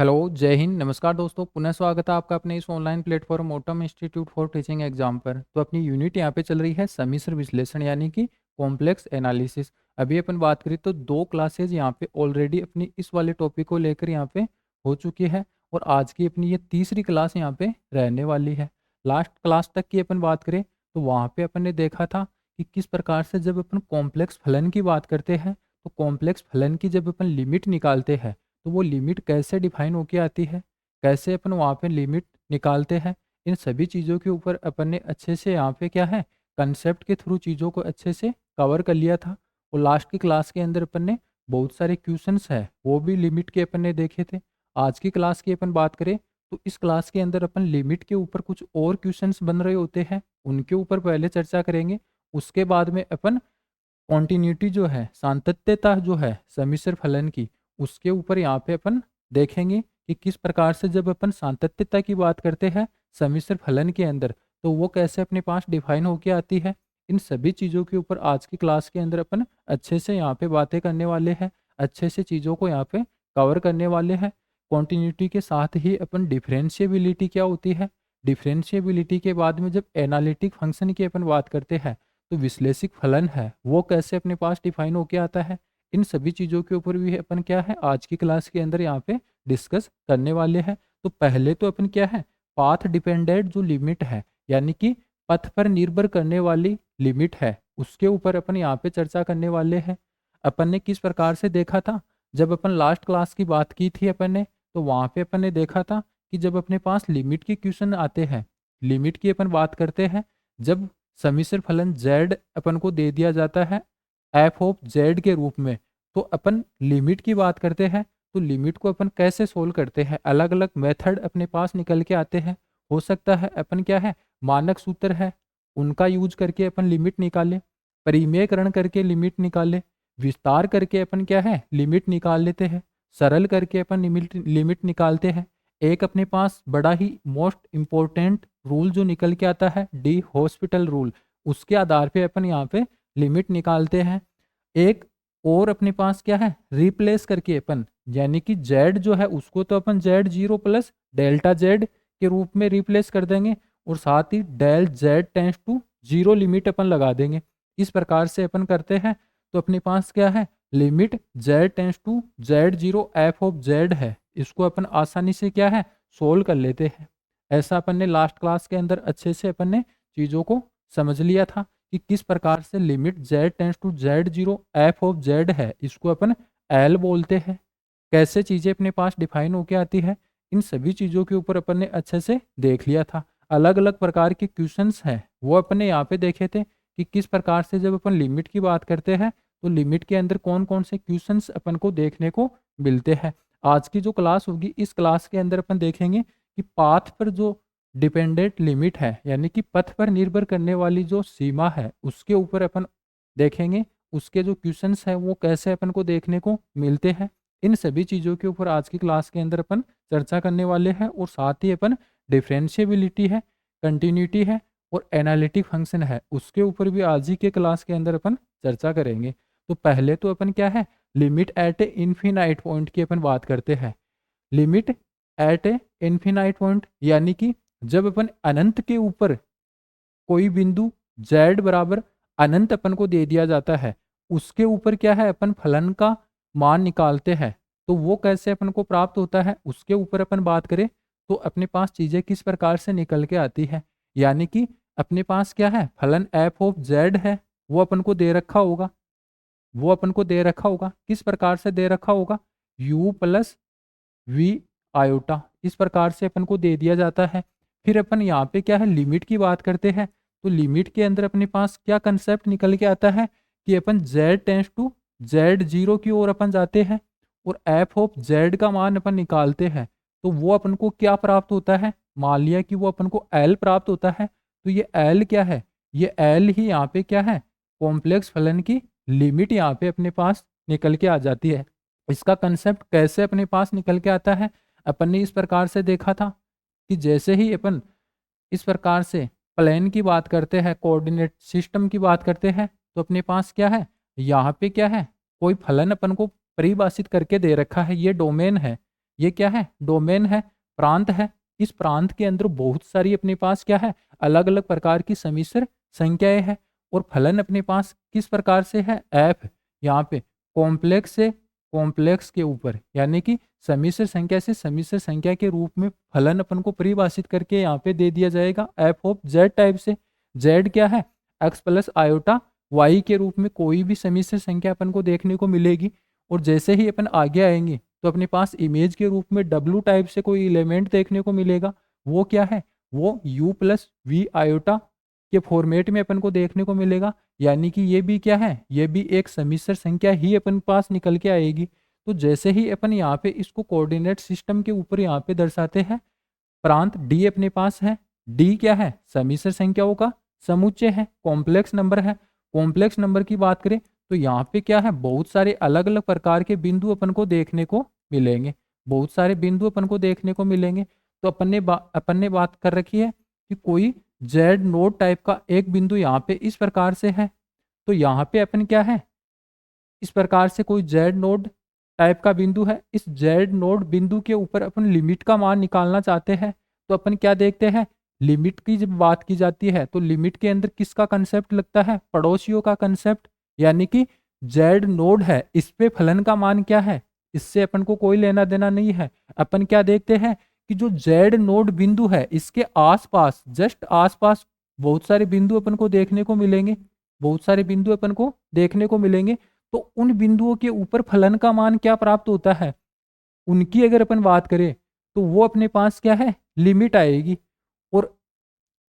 Hello, जय हिंद, नमस्कार दोस्तों, पुनः स्वागत है आपका अपने इस online platform autumn institute for teaching exam पर। तो अपनी यूनिट यहाँ पे चल रही है सम्मिश्र विश्लेषण यानी कि कॉम्प्लेक्स एनालिसिस। अभी अपन बात करें तो 2 क्लासेज यहाँ पे ऑलरेडी अपनी इस वाले टॉपिक को लेकर यहाँ पे हो चुकी है और आज की अपनी ये तीसरी क्लास यहाँ पे रहने वाली है। लास्ट क्लास तक की अपन बात करें तो वहाँ पे अपन ने देखा था कि किस प्रकार से जब अपन कॉम्प्लेक्स फलन की बात करते हैं तो कॉम्प्लेक्स फलन की जब अपन लिमिट निकालते हैं तो वो लिमिट कैसे डिफाइन होके आती है, कैसे अपन वहाँ पे लिमिट निकालते हैं, इन सभी चीज़ों के ऊपर अपन ने अच्छे से यहाँ पे क्या है कंसेप्ट के थ्रू चीज़ों को अच्छे से कवर कर लिया था। और लास्ट की क्लास के अंदर अपन ने बहुत सारे क्वेश्चंस है वो भी लिमिट के अपन ने देखे थे। आज की क्लास की अपन बात करें तो इस क्लास के अंदर अपन लिमिट के ऊपर कुछ और क्वेश्चंस बन रहे होते हैं, उनके ऊपर पहले चर्चा करेंगे। उसके बाद में अपन कॉन्टिन्यूटी जो है, सातत्यता जो है सम्मिश्र फलन की, उसके ऊपर यहाँ पे अपन देखेंगे कि किस प्रकार से जब अपन सातत्यता की बात करते हैं सम्मिश्र फलन के अंदर तो वो कैसे अपने पास डिफाइन होके आती है। इन सभी चीज़ों के ऊपर आज की क्लास के अंदर अपन अच्छे से यहाँ पे बातें करने वाले हैं, अच्छे से चीज़ों को यहाँ पे कवर करने वाले हैं। कॉन्टिन्यूटी के साथ ही अपन डिफरेंशिएबिलिटी क्या होती है, डिफरेंशिएबिलिटी के बाद में जब एनालिटिक फंक्शन की अपन बात करते हैं तो विश्लेषिक फलन है वो कैसे अपने पास डिफाइन होके आता है। इन सभी चीज़ों के ऊपर भी अपन क्या है आज की क्लास के अंदर यहाँ पे डिस्कस करने वाले हैं। तो पहले तो अपन क्या है पाथ डिपेंडेंट जो लिमिट है यानी कि पथ पर निर्भर करने वाली लिमिट है उसके ऊपर अपन यहाँ पे चर्चा करने वाले हैं। अपन ने किस प्रकार से देखा था, जब अपन लास्ट क्लास की बात की थी अपन ने तो वहाँ पे अपन ने देखा था कि जब अपने पास लिमिट के क्वेश्चन आते हैं, लिमिट की अपन बात करते हैं, जब सम्मिश्र फलन z अपन को दे दिया जाता है एफ ऑफ जेड के रूप में, तो अपन लिमिट की बात करते हैं तो लिमिट को अपन कैसे सोल्व करते हैं, अलग अलग मेथड अपने पास निकल के आते हैं। हो सकता है अपन क्या है मानक सूत्र है उनका यूज करके अपन लिमिट निकालें, परिमेयकरण करके लिमिट निकालें, विस्तार करके अपन क्या है लिमिट निकाल लेते हैं, सरल करके अपन लिमिट निकालते हैं। एक अपने पास बड़ा ही मोस्ट इम्पोर्टेंट रूल जो निकल के आता है डी हॉस्पिटल रूल, उसके आधार पे अपन यहाँ पे लिमिट निकालते हैं। एक और अपने पास क्या है रिप्लेस करके अपन यानी कि जेड जो है उसको तो अपन Z zero plus delta Z के रूप में रिप्लेस कर देंगे और साथ ही del Z tends to zero limit अपन लगा देंगे। इस प्रकार से अपन करते हैं तो अपने पास क्या है limit Z tends to Z zero F of Z है, इसको अपन आसानी से क्या है सोल्व कर लेते हैं। ऐसा अपन ने लास्ट क्लास के अंदर अच्छे से अपन ने चीज़ों को समझ लिया था कि किस प्रकार से limit z tends to Z zero F of Z है इसको अपन एल बोलते हैं, कैसे चीज़ें अपने पास डिफाइन होके आती है। इन सभी चीज़ों के ऊपर अपन ने अच्छे से देख लिया था। अलग अलग प्रकार के क्वेश्चंस हैं वो अपन ने यहाँ पे देखे थे कि किस प्रकार से जब अपन लिमिट की बात करते हैं तो लिमिट के अंदर कौन कौन से क्वेश्चंस अपन को देखने को मिलते हैं। आज की जो क्लास होगी इस क्लास के अंदर अपन देखेंगे कि पाथ पर जो डिपेंडेंट लिमिट है यानी कि पथ पर निर्भर करने वाली जो सीमा है उसके ऊपर अपन देखेंगे, उसके जो क्वेश्चंस है वो कैसे अपन को देखने को मिलते हैं। इन सभी चीज़ों के ऊपर आज की क्लास के अंदर अपन चर्चा करने वाले हैं और साथ ही अपन डिफरेंशिएबिलिटी है, कंटिन्यूटी है और एनालिटिक फंक्शन है उसके ऊपर भी आज ही के क्लास के अंदर अपन चर्चा करेंगे। तो पहले तो अपन क्या है limit at A infinite point की अपन बात करते हैं। Limit at A infinite point यानी कि जब अपन अनंत के ऊपर कोई बिंदु z बराबर अनंत अपन को दे दिया जाता है उसके ऊपर क्या है अपन फलन का मान निकालते हैं, तो वो कैसे अपन को प्राप्त होता है उसके ऊपर अपन बात करें तो अपने पास चीज़ें किस प्रकार से निकल के आती है। यानी कि अपने पास क्या है फलन एफ ऑफ जेड है वो अपन को दे रखा होगा, वो अपन को दे रखा होगा किस प्रकार से दे रखा होगा u प्लस वी आयोटा, इस प्रकार से अपन को दे दिया जाता है। फिर अपन यहाँ पे क्या है लिमिट की बात करते हैं तो लिमिट के अंदर अपने पास क्या कंसेप्ट निकल के आता है कि अपन z tends to Z zero की ओर अपन जाते हैं और एफ ऑफ जेड का मान अपन निकालते हैं तो वो अपन को क्या प्राप्त होता है, मान लिया कि वो अपन को एल प्राप्त होता है। तो ये एल क्या है, ये एल ही यहाँ पे क्या है कॉम्प्लेक्स फलन की लिमिट यहाँ पे अपने पास निकल के आ जाती है। इसका कंसेप्ट कैसे अपने पास निकल के आता है, अपन ने इस प्रकार से देखा था कि जैसे ही अपन इस प्रकार से प्लेन की बात करते हैं, कोऑर्डिनेट सिस्टम की बात करते हैं तो अपने पास क्या है यहाँ पे क्या है कोई फलन अपन को परिभाषित करके दे रखा है, ये डोमेन है। ये क्या है, डोमेन है, प्रांत है। इस प्रांत के अंदर बहुत सारी अपने पास क्या है, अलग अलग प्रकार की समिश्र संख्याएं हैं। और फलन अपने पास किस प्रकार से है, एफ। यहाँ पे कॉम्प्लेक्स से कॉम्प्लेक्स के ऊपर यानी कि समिश्र संख्या से समिश्र संख्या के रूप में फलन अपन को परिभाषित करके यहाँ पे दे दिया जाएगा एफ ऑफ जेड टाइप से। जेड क्या है, एक्स प्लस आयोटा वाई के रूप में कोई भी समिश्र संख्या अपन को देखने को मिलेगी। और जैसे ही अपन आगे आएंगे तो अपने पास इमेज के रूप में डब्लू टाइप से कोई एलिमेंट देखने को मिलेगा। वो क्या है, वो यू प्लस वी आयोटा के फॉर्मेट में अपन को देखने को मिलेगा। यानी कि ये भी क्या है, ये भी एक समिश्र संख्या ही अपन पास निकल के आएगी। तो जैसे ही अपन यहाँ पे इसको कोऑर्डिनेट सिस्टम के ऊपर यहाँ पे दर्शाते हैं, प्रांत डी अपने पास है। डी क्या है, समिश्र संख्याओं का समुच्चय है, कॉम्प्लेक्स नंबर है। कॉम्प्लेक्स नंबर की बात करें तो यहाँ पे क्या है, बहुत सारे अलग अलग प्रकार के बिंदु अपन को देखने को मिलेंगे। बहुत सारे बिंदु अपन को देखने को मिलेंगे। तो अपन ने बात कर रखी है कि कोई जेड नोड टाइप का एक बिंदु यहाँ पे इस प्रकार से है। तो यहाँ पे अपन क्या है, इस प्रकार से कोई जेड नोड टाइप का बिंदु है। इस जेड नोड बिंदु के ऊपर अपन लिमिट का मान निकालना चाहते हैं। तो अपन क्या देखते हैं, लिमिट की जब बात की जाती है तो लिमिट के अंदर किसका कंसेप्ट लगता है, पड़ोसियों का कंसेप्ट। यानी कि जेड नोड है, इस पे फलन का मान क्या है, इससे अपन को कोई लेना देना नहीं है। अपन क्या देखते हैं कि जो जेड नोड बिंदु है इसके आसपास, जस्ट आसपास बहुत सारे बिंदु अपन को देखने को मिलेंगे। बहुत सारे बिंदु अपन को देखने को मिलेंगे। तो उन बिंदुओं के ऊपर फलन का मान क्या प्राप्त होता है, उनकी अगर अपन बात करें तो वो अपने पास क्या है, लिमिट आएगी। और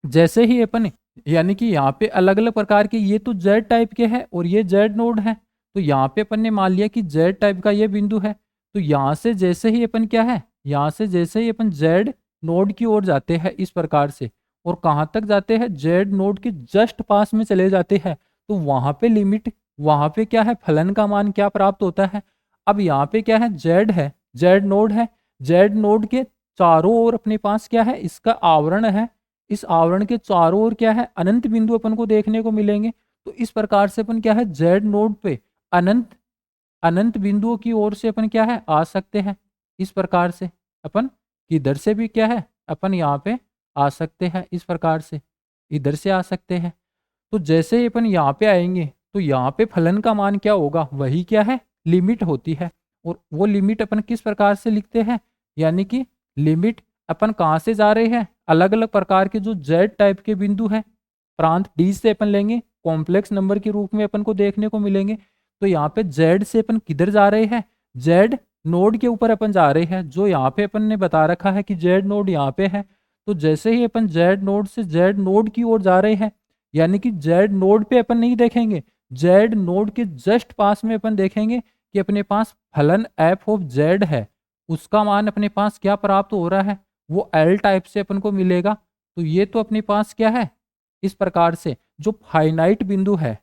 जैसे ही अपन, यानी कि यहाँ पे अलग अलग प्रकार के, ये तो जेड टाइप के हैं और ये जेड नोड है। तो यहाँ पे अपन ने मान लिया कि जेड टाइप का ये बिंदु है। तो यहाँ से जैसे ही अपन क्या है, यहाँ से जैसे ही अपन जेड नोड की ओर जाते हैं इस प्रकार से, और कहाँ तक जाते हैं, जेड नोड के जस्ट पास में चले जाते हैं, तो वहां पे लिमिट, वहां पे क्या है, फलन का मान क्या प्राप्त होता है। अब यहाँ पे क्या है, जेड है, जेड नोड है। जेड नोड के चारों ओर अपने पास क्या है, इसका आवरण है। इस आवरण के चारों ओर क्या है, अनंत बिंदु अपन को देखने को मिलेंगे। तो इस प्रकार से अपन क्या है, जेड नोड पे अनंत अनंत बिंदुओं की ओर से अपन क्या है, आ सकते हैं। इस प्रकार से अपन किधर से भी क्या है, अपन यहाँ पे आ सकते हैं, इस प्रकार से इधर से आ सकते हैं। तो जैसे ही अपन यहाँ पे आएंगे तो यहाँ पे फलन का मान क्या होगा, वही क्या है, लिमिट होती है। और वो लिमिट अपन किस प्रकार से लिखते हैं, यानी कि लिमिट अपन कहाँ से जा रहे हैं, अलग अलग प्रकार के जो जेड टाइप के बिंदु हैं, प्रांत डी से अपन लेंगे, कॉम्प्लेक्स नंबर के रूप में अपन को देखने को मिलेंगे। तो यहाँ पे जेड से अपन किधर जा रहे हैं, जेड नोड के ऊपर अपन जा रहे हैं, जो यहाँ पे अपन ने बता रखा है कि जेड नोड यहाँ पे है। तो जैसे ही अपन जेड नोड से जेड नोड की ओर जा रहे हैं, यानी कि जेड नोड पे अपन नहीं देखेंगे, जेड नोड के जस्ट पास में अपन देखेंगे कि अपने पास फलन एफ ऑफ जेड है, उसका मान अपने पास क्या प्राप्त हो रहा है, वो एल टाइप से अपन को मिलेगा। तो ये तो अपने पास क्या है, इस प्रकार से जो फाइनाइट बिंदु है,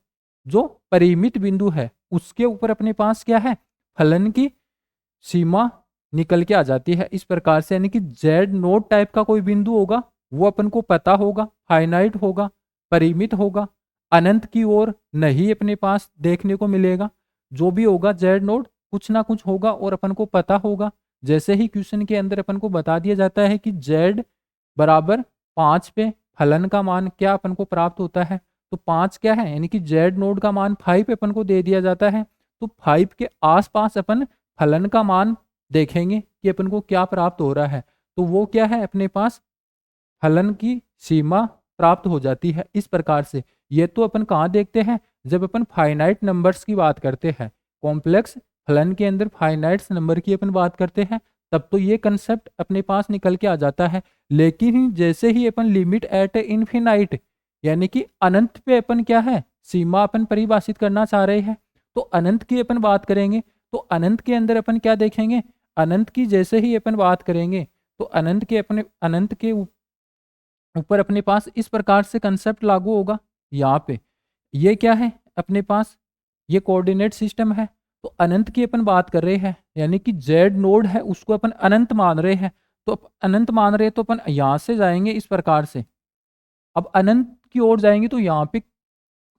जो परिमित बिंदु है, उसके ऊपर अपने पास क्या है, फलन की सीमा निकल के आ जाती है इस प्रकार से। यानी कि जेड नोड टाइप का कोई बिंदु होगा, वो अपन को पता होगा, फाइनाइट होगा, परिमित होगा, अनंत की ओर नहीं अपने पास देखने को मिलेगा। जो भी होगा जेड नोड कुछ ना कुछ होगा और अपन को पता होगा। जैसे ही क्वेश्चन के अंदर अपन को बता दिया जाता है कि जेड बराबर 5 पे फलन का मान क्या अपन को प्राप्त होता है, तो 5 क्या है, यानी कि जेड नोड का मान 5 अपन को दे दिया जाता है। तो 5 के आसपास अपन फलन का मान देखेंगे कि अपन को क्या प्राप्त हो रहा है। तो वो क्या है, अपने पास फलन की सीमा प्राप्त हो जाती है इस प्रकार से। ये तो अपन कहाँ देखते हैं, जब अपन फाइनाइट नंबर्स की बात करते हैं, कॉम्प्लेक्स फलन के अंदर फाइनाइट नंबर की अपन बात करते हैं, तब तो ये कंसेप्ट अपने पास निकल के आ जाता है। लेकिन जैसे ही अपन लिमिट एट इन्फिनाइट, यानी कि अनंत पे अपन क्या है, सीमा अपन परिभाषित करना चाह रहे हैं, तो अनंत की अपन बात करेंगे। तो अनंत के अंदर अपन क्या देखेंगे, अनंत की जैसे ही अपन बात करेंगे तो अनंत के ऊपर अपने पास इस प्रकार से कंसेप्ट लागू होगा। यहाँ पे ये क्या है, अपने पास ये कोऑर्डिनेट सिस्टम है। तो अनंत की अपन बात कर रहे हैं, यानी कि जेड नोड है उसको अपन अनंत मान रहे हैं। तो अनंत मान रहे हैं तो अपन यहाँ से जाएंगे इस प्रकार से। अब अनंत की ओर जाएंगे तो यहाँ पे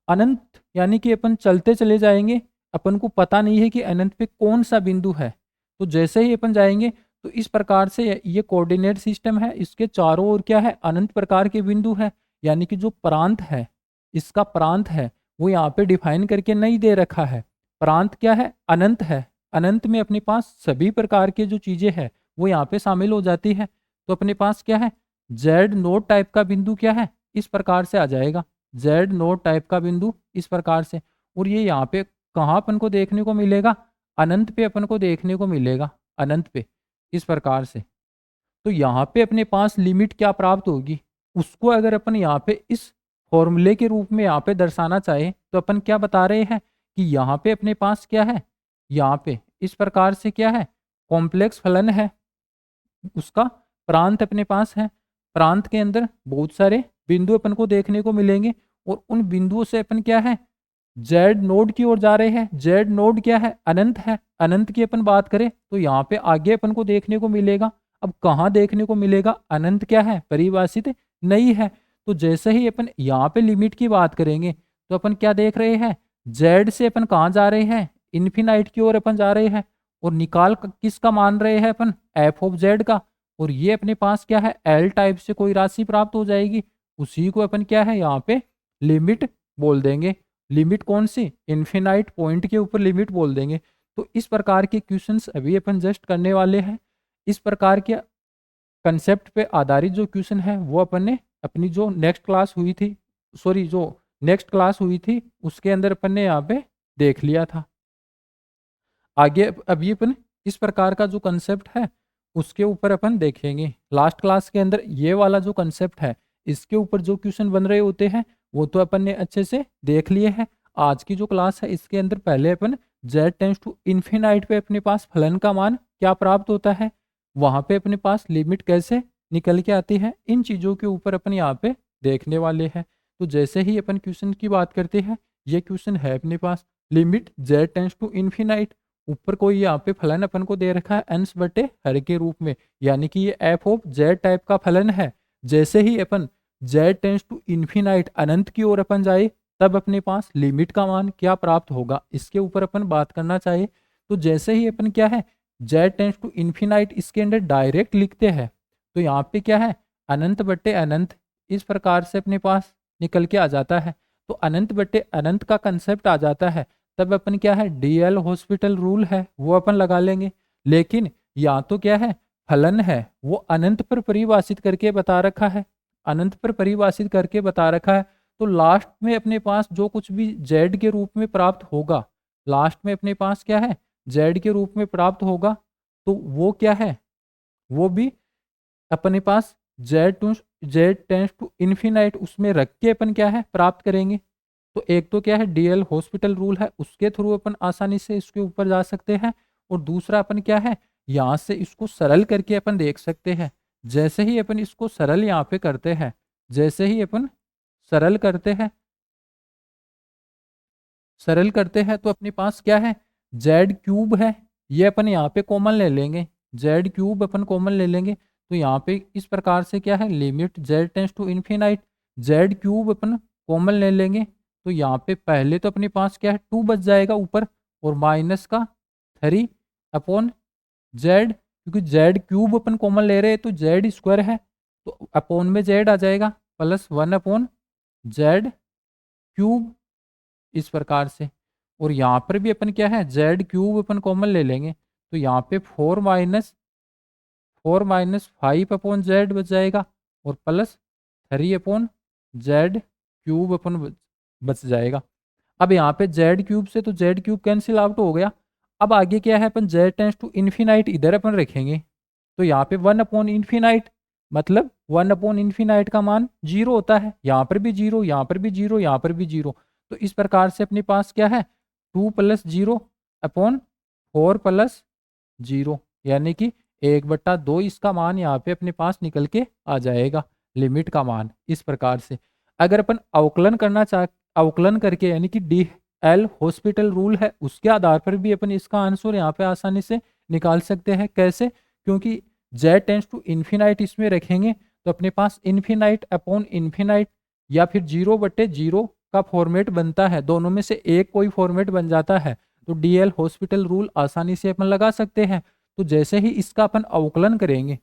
अनंत, यानी कि अपन चलते चले जाएंगे, अपन को पता नहीं है कि अनंत पे कौन सा बिंदु है। तो जैसे ही अपन जाएंगे तो इस प्रकार से ये कोऑर्डिनेट सिस्टम है, इसके चारों ओर क्या है, अनंत प्रकार के बिंदु है, यानी कि जो प्रांत है, इसका प्रांत है वो यहाँ पे डिफाइन करके नहीं दे रखा है। प्रांत क्या है, अनंत है, अनंत में अपने पास सभी प्रकार के जो चीजें हैं वो यहाँ पे शामिल हो जाती है। तो अपने पास क्या है, जेड नोड टाइप का बिंदु क्या है, इस प्रकार से आ जाएगा, जेड नोड टाइप का बिंदु इस प्रकार से। और ये यहाँ पे कहाँ अपन को देखने को मिलेगा, अनंत पे अपन को देखने को मिलेगा, अनंत पे इस प्रकार से। तो यहाँ पे अपने पास लिमिट क्या प्राप्त होगी, उसको अगर अपन यहाँ पे इस फॉर्मूले के रूप में यहाँ पे दर्शाना चाहे तो अपन क्या बता रहे हैं कि यहाँ पे अपने पास क्या है, यहाँ पे इस प्रकार से क्या है, कॉम्प्लेक्स फलन है, उसका प्रांत अपने पास है, प्रांत के अंदर बहुत सारे बिंदु अपन को देखने को मिलेंगे और उन बिंदुओं से अपन क्या है, जेड नोड की ओर जा रहे हैं। जेड नोड क्या है, अनंत की अपन बात करें तो यहाँ पे आगे अपन को देखने को मिलेगा। अब कहाँ देखने को मिलेगा, अनंत क्या है, परिभाषित नहीं है। तो जैसे ही अपन यहाँ पे लिमिट की बात करेंगे तो अपन क्या देख रहे हैं, जेड से अपन कहाँ जा रहे हैं, इन्फिनाइट की ओर अपन जा रहे हैं और निकाल किसका मान रहे हैं अपन, एफ ऑफ जेड का। और ये अपने पास क्या है, एल टाइप से कोई राशि प्राप्त हो जाएगी, उसी को अपन क्या है यहाँ पे लिमिट बोल देंगे। लिमिट कौन सी, इन्फिनाइट पॉइंट के ऊपर लिमिट बोल देंगे। तो इस प्रकार के क्वेश्चंस अभी अपन जस्ट करने वाले हैं। इस प्रकार के कंसेप्ट पे आधारित जो क्वेश्चन है वो अपन ने अपनी जो नेक्स्ट क्लास हुई थी, सॉरी जो नेक्स्ट क्लास हुई थी उसके अंदर अपन ने यहाँ पे देख लिया था। आगे अभी अपन इस प्रकार का जो कंसेप्ट है उसके ऊपर अपन देखेंगे। लास्ट क्लास के अंदर ये वाला जो कंसेप्ट है इसके ऊपर जो क्वेश्चन बन रहे होते हैं वो तो अपन ने अच्छे से देख लिए हैं। आज की जो क्लास है इसके अंदर पहले अपन z टेंस टू इन्फिनाइट पे अपने पास फलन का मान क्या प्राप्त होता है, वहां पे अपने पास लिमिट कैसे निकल के आती है, इन चीज़ों के ऊपर अपन यहाँ पे देखने वाले हैं। तो जैसे ही अपन क्वेश्चन की बात करते हैं, ये क्वेश्चन है अपने पास limit z tends to infinite, ऊपर कोई यहाँ पे फलन अपन को दे रखा है अंश बटे हर के रूप में, यानी कि ये एफ ऑफ जेड टाइप का फलन है। जैसे ही अपन जेड टेंस टू इन्फिनाइट अनंत की ओर अपन जाए तब अपने पास लिमिट का मान क्या प्राप्त होगा, इसके ऊपर अपन बात करना चाहिए। तो जैसे ही अपन क्या है, जेड टेंस टू इन्फिनाइट इसके अंदर डायरेक्ट लिखते हैं तो यहाँ पे क्या है, अनंत बटे अनंत इस प्रकार से अपने पास निकल के आ जाता है। तो अनंत बटे अनंत का कंसेप्ट आ जाता है, तब अपन क्या है, डीएल हॉस्पिटल रूल है वो अपन लगा लेंगे। लेकिन या तो क्या है, फलन है वो अनंत पर परिभाषित करके बता रखा है, अनंत पर परिभाषित करके बता रखा है। तो लास्ट में अपने पास जो कुछ भी जेड के रूप में प्राप्त होगा, लास्ट में अपने पास क्या है, जेड के रूप में प्राप्त होगा, तो वो क्या है, वो भी अपने पास जेड टेंस टू इन्फिनाइट उसमें रख के अपन क्या है प्राप्त करेंगे। तो एक तो क्या है, डीएल हॉस्पिटल रूल है उसके थ्रू अपन आसानी से इसके ऊपर जा सकते हैं, और दूसरा अपन क्या है, यहाँ से इसको सरल करके अपन देख सकते हैं। जैसे ही अपन इसको सरल यहाँ पे करते हैं, जैसे ही अपन सरल करते हैं, सरल करते हैं तो अपने पास क्या है, जेड क्यूब है, ये अपन यहाँ पे कॉमन ले लेंगे, जेड क्यूब अपन कॉमन ले लेंगे। तो यहाँ पे इस प्रकार से क्या है, limit Z tends to infinite z cube अपन कॉमन ले लेंगे। तो यहाँ पे पहले तो अपने पास क्या है, 2 बच जाएगा ऊपर और माइनस का 3 अपॉन जेड, क्योंकि जेड क्यूब अपन कॉमन ले रहे हैं तो जेड स्क्वायर है तो अपॉन में जेड आ जाएगा प्लस 1 अपॉन जेड क्यूब इस प्रकार से। और यहाँ पर भी अपन क्या है, जेड क्यूब अपन कॉमन ले लेंगे तो यहाँ पे 4 माइनस 5 अपॉन जेड बच जाएगा और प्लस 3 अपॉन जेड क्यूब अपन बच जाएगा। अब यहाँ पे जेड क्यूब से तो जेड क्यूब कैंसिल आउट हो गया। अब आगे क्या है, अपन जेड टेंस टू इन्फिनाइट इधर अपन रखेंगे तो यहाँ पे 1 अपॉन इन्फिनाइट, मतलब 1 अपॉन इन्फिनाइट का मान 0 होता है, यहाँ पर भी 0, यहाँ पर भी 0, यहाँ पर भी 0। तो इस प्रकार से अपने पास क्या है, 2 प्लस 0 अपॉन 4 प्लस 0, यानी कि 1/2 इसका मान यहाँ पे अपने पास निकल के आ जाएगा, लिमिट का मान इस प्रकार से। अगर अपन अवकलन करना अवकलन करके, यानी कि डी एल हॉस्पिटल रूल है उसके आधार पर भी अपन इसका आंसर यहाँ पे आसानी से निकाल सकते हैं। कैसे, क्योंकि जेड टेंस टू इन्फिनाइट इसमें रखेंगे तो अपने पास इन्फिनाइट अपॉन इन्फिनाइट या फिर 0/0 का फॉर्मेट बनता है, दोनों में से एक कोई फॉर्मेट बन जाता है। तो डीएल हॉस्पिटल रूल आसानी से अपन लगा सकते हैं। तो जैसे ही इसका अपन अवकलन करेंगे,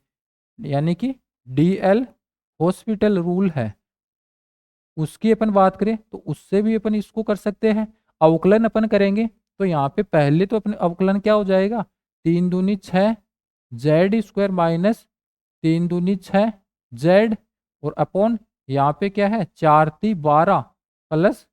यानी कि डीएल हॉस्पिटल रूल है उसकी अपन बात करें तो उससे भी अपन इसको कर सकते हैं। अवकलन अपन करेंगे तो यहाँ पे पहले तो अपन अवकलन क्या हो जाएगा, 3 दूनी 6 जेड स्क्वायर माइनस 3 दूनी 6 जेड और अपॉन यहाँ पे क्या है 4 × 3 = 12 प्लस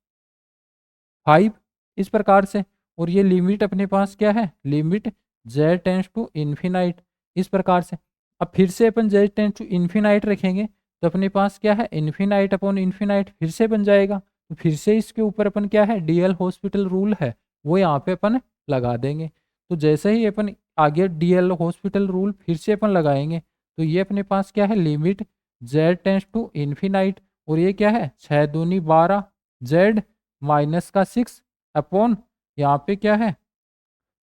5 इस प्रकार से। और ये लिमिट अपने पास क्या है, limit z tends to infinite इस प्रकार से। अब फिर से अपन z टेंस टू इन्फिनाइट रखेंगे तो अपने पास क्या है, इन्फिनाइट अपॉन इन्फिनाइट फिर से बन जाएगा। तो फिर से इसके ऊपर अपन क्या है, डीएल हॉस्पिटल रूल है वो यहाँ पे अपन लगा देंगे। तो जैसे ही अपन आगे डीएल हॉस्पिटल रूल फिर से अपन लगाएंगे तो ये अपने पास क्या है, limit z tends to infinite और ये क्या है 6 दूनी 12 z माइनस का 6 अपॉन यहाँ पे क्या है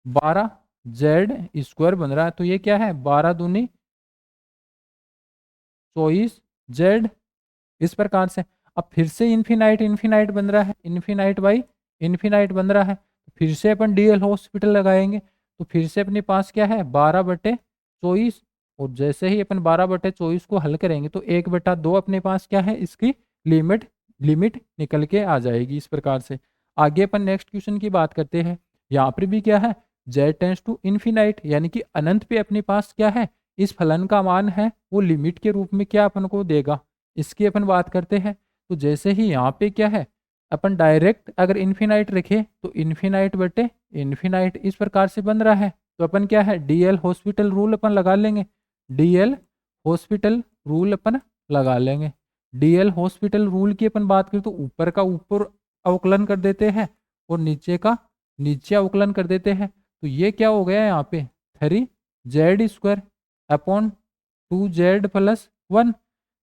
12 जेड स्क्वायर बन रहा है। तो ये क्या है 12 दूनी 24 जेड इस प्रकार से। अब फिर से इन्फिनाइट इन्फिनाइट बन रहा है, इन्फिनाइट बाई इन्फिनाइट बन रहा है। फिर से अपन डीएल हॉस्पिटल लगाएंगे तो फिर से अपने पास क्या है 12/24 और जैसे ही अपन 12/24 को हल करेंगे तो 1/2 अपने पास क्या है, इसकी लिमिट लिमिट निकल के आ जाएगी इस प्रकार से। आगे अपन नेक्स्ट क्वेश्चन की बात करते हैं। यहाँ पर भी क्या है z टेंस टू इन्फिनाइट यानी कि अनंत पे अपने पास क्या है, इस फलन का मान है वो लिमिट के रूप में क्या अपन को देगा, इसकी अपन बात करते हैं। तो जैसे ही यहाँ पे क्या है अपन डायरेक्ट अगर इन्फिनाइट रखे तो इन्फिनाइट बटे इन्फिनाइट इस प्रकार से बन रहा है। तो अपन क्या है डीएल हॉस्पिटल रूल अपन लगा लेंगे, डीएल हॉस्पिटल रूल अपन लगा लेंगे। डीएल हॉस्पिटल रूल की अपन बात करें तो ऊपर का ऊपर अवकलन कर देते हैं और नीचे का नीचे अवकलन कर देते हैं। तो ये क्या हो गया यहाँ पे 3z² अपॉन 2z+1।